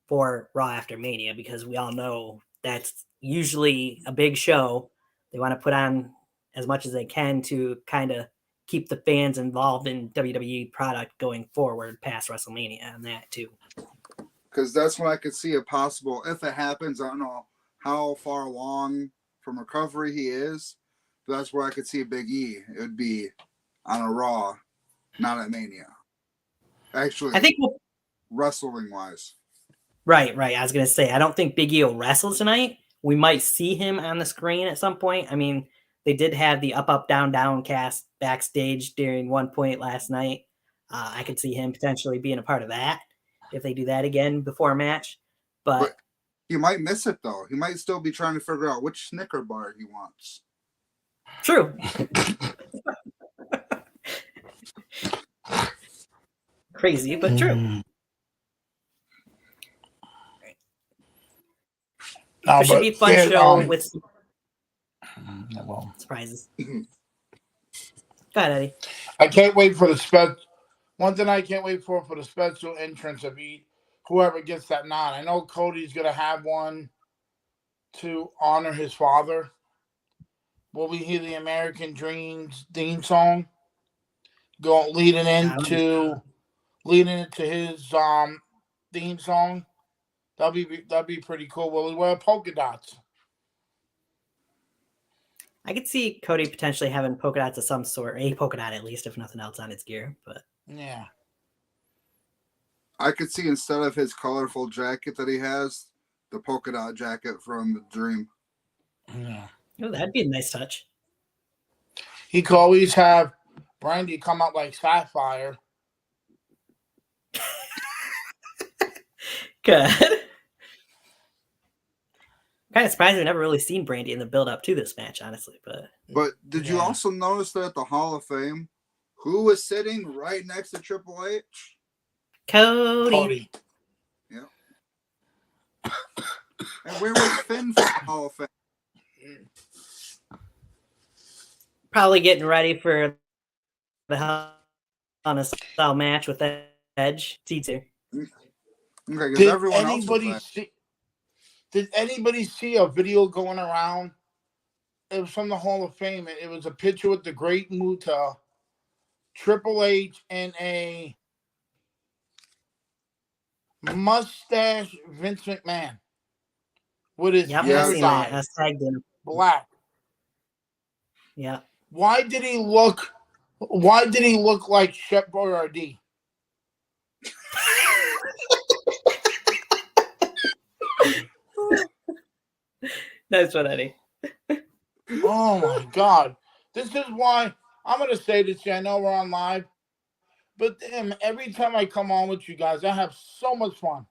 for Raw after Mania, because we all know that's usually a big show. They want to put on as much as they can to kind of keep the fans involved in WWE product going forward past WrestleMania and that too. Because that's when I could see a possible, if it happens, I don't know how far along from recovery he is, but that's where I could see a Big E. It would be on a Raw, not at Mania. Actually, I think wrestling wise. Right. I was going to say, I don't think Big E will wrestle tonight. We might see him on the screen at some point. I mean, they did have the up, down, down cast backstage during one point last night. I could see him potentially being a part of that if they do that again before a match. But he might miss it, though. He might still be trying to figure out which Snicker bar he wants. True. Crazy, but true. No, It should be a fun show with some surprises. Go ahead, Eddie. I can't wait for the special. One thing I can't wait for the special entrance of whoever gets that nod. I know Cody's gonna have one to honor his father. Will we hear the American Dreams theme song? Leading into his theme song. That'd be pretty cool. Will he wear polka dots? I could see Cody potentially having polka dots of some sort, a polka dot at least, if nothing else, on its gear. But yeah, I could see instead of his colorful jacket that he has, the polka dot jacket from the Dream. Yeah. Oh, that'd be a nice touch. He could always have Brandy come out like Sapphire. Good. Kind of surprised we've never really seen Brandy in the build-up to this match, honestly. But did you also notice that at the Hall of Fame, who was sitting right next to Triple H? Cody. Yeah. And where was Finn for the Hall of Fame? Probably getting ready for the Hell on a Cell match with Edge. T2. Okay, because everyone else was Did anybody see a video going around? It was from the Hall of Fame. It was a picture with the Great Muta, Triple H, and a mustache Vince McMahon with his hair dyed black. Yeah. Why did he look like Shep Boyardee? That's what Eddie. Oh my God. This is why I'm going to say this. I know we're on live, but damn, every time I come on with you guys, I have so much fun.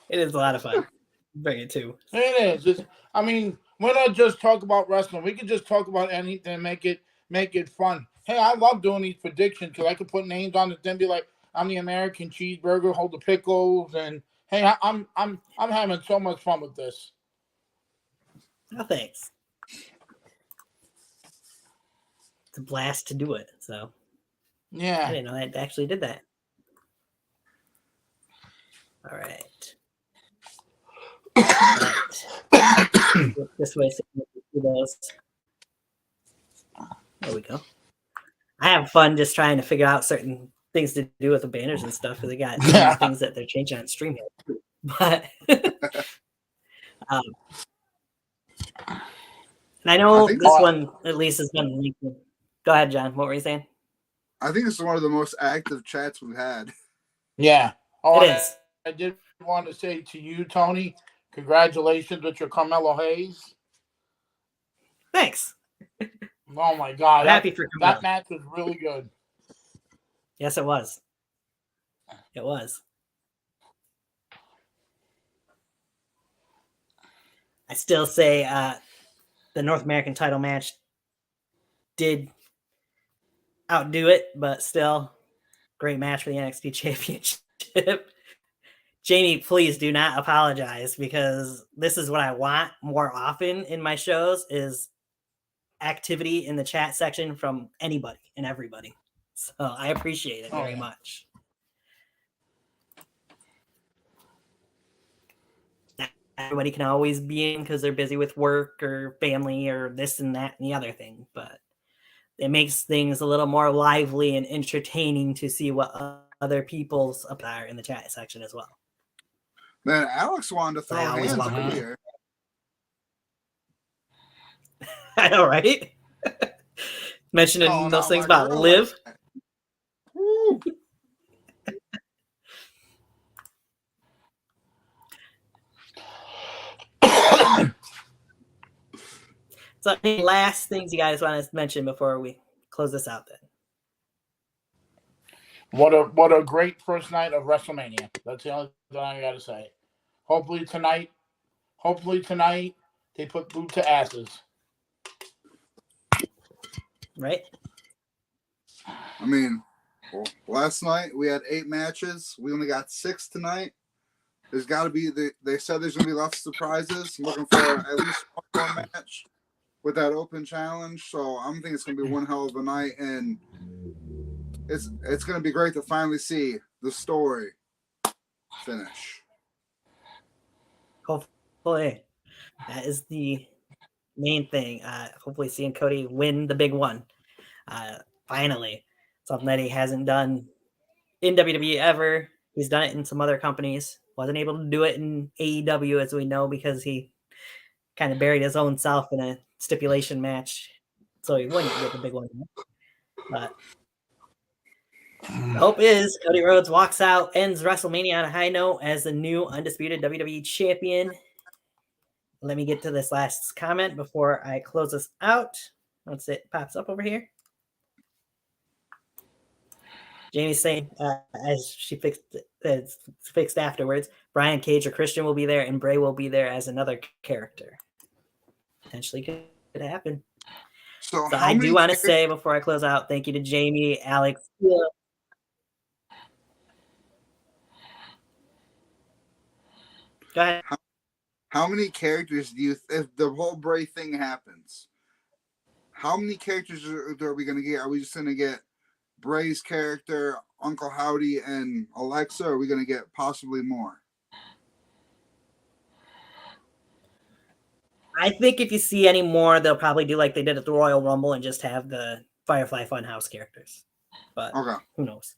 It is a lot of fun. Bring it too. It is. We're not just talk about wrestling. We can just talk about anything and make it fun. Hey, I love doing these predictions because I could put names on it, then be like, I'm the American cheeseburger, hold the pickles, and hey, I'm having so much fun with this. Oh, thanks. It's a blast to do it. So yeah, I didn't know I actually did that. All right. This way, so those. There we go. I have fun just trying to figure out certain things to do with the banners and stuff because they got things that they're changing on stream here. But and I know this one at least has been leaking. Go ahead, John. What were you saying? I think this is one of the most active chats we've had. Yeah. It is. I did want to say to you, Tony, congratulations with your Carmelo Hayes. Thanks. Oh my God. I'm happy for Carmelo. That match was really good. Yes, it was. It was. I still say the North American title match did outdo it, but still great match for the NXT Championship. Jamie, please do not apologize because this is what I want more often in my shows is activity in the chat section from anybody and everybody. So I appreciate it very much. Not everybody can always be in because they're busy with work or family or this and that and the other thing, but it makes things a little more lively and entertaining to see what other people's up are in the chat section as well. Man, Alex wanted to throw hands up in the air. I know, right? Mentioning those things about Liv. So, any last things you guys want to mention before we close this out? Then, what a great first night of WrestleMania. That's the only thing I got to say. Hopefully tonight, they put boot to asses. Right? I mean, well, last night we had 8 matches. We only got 6 tonight. There's got to be they said there's going to be lots of surprises. I'm looking for at least one more match with that open challenge. So I'm thinking it's going to be one hell of a night, and it's going to be great to finally see the story finish. Hopefully, that is the main thing. Hopefully, seeing Cody win the big one. Finally, something that he hasn't done in WWE ever. He's done it in some other companies. Wasn't able to do it in AEW, as we know, because he kind of buried his own self in a stipulation match, so he wouldn't get the big one. But the hope is Cody Rhodes walks out, ends WrestleMania on a high note as the new undisputed WWE champion. Let me get to this last comment before I close this out. Once it pops up over here. Jamie's saying, as she fixed afterwards, Brian Cage or Christian will be there, and Bray will be there as another character. Potentially could happen. So I do want to say before I close out, thank you to Jamie, Alex. Go ahead. How many characters do you, if the whole Bray thing happens, how many characters are we going to get? Are we just going to get Bray's character, Uncle Howdy, and Alexa? Or are we going to get possibly more? I think if you see any more, they'll probably do like they did at the Royal Rumble and just have the Firefly Funhouse characters. But who knows?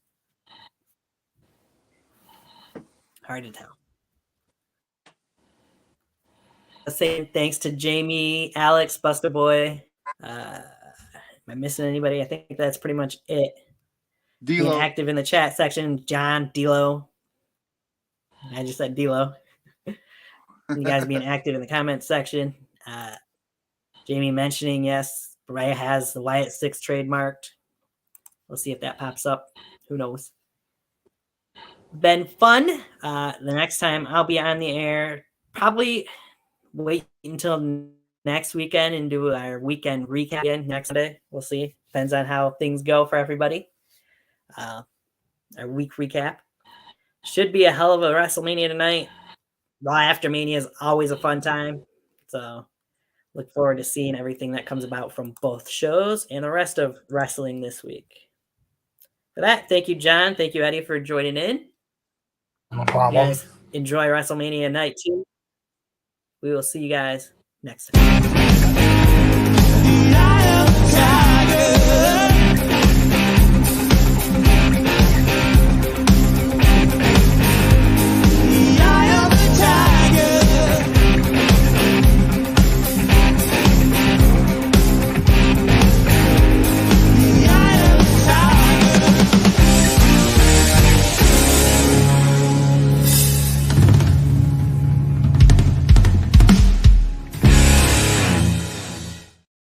Hard to tell. Let's say thanks to Jamie, Alex, Buster Boy. Am I missing anybody? I think that's pretty much it. Being active in the chat section, John, D'Lo. I just said D'Lo. You guys being active in the comments section. Jamie mentioning, yes, Bray has the Wyatt 6 trademarked. We'll see if that pops up. Who knows? Been fun. The next time I'll be on the air, probably wait until next weekend and do our weekend recap again next Sunday. We'll see. Depends on how things go for everybody. Our week recap. Should be a hell of a WrestleMania tonight. Raw after Mania is always a fun time. So look forward to seeing everything that comes about from both shows and the rest of wrestling this week. For that, thank you, John. Thank you, Eddie, for joining in. No problem. You guys enjoy WrestleMania night 2. We will see you guys next time.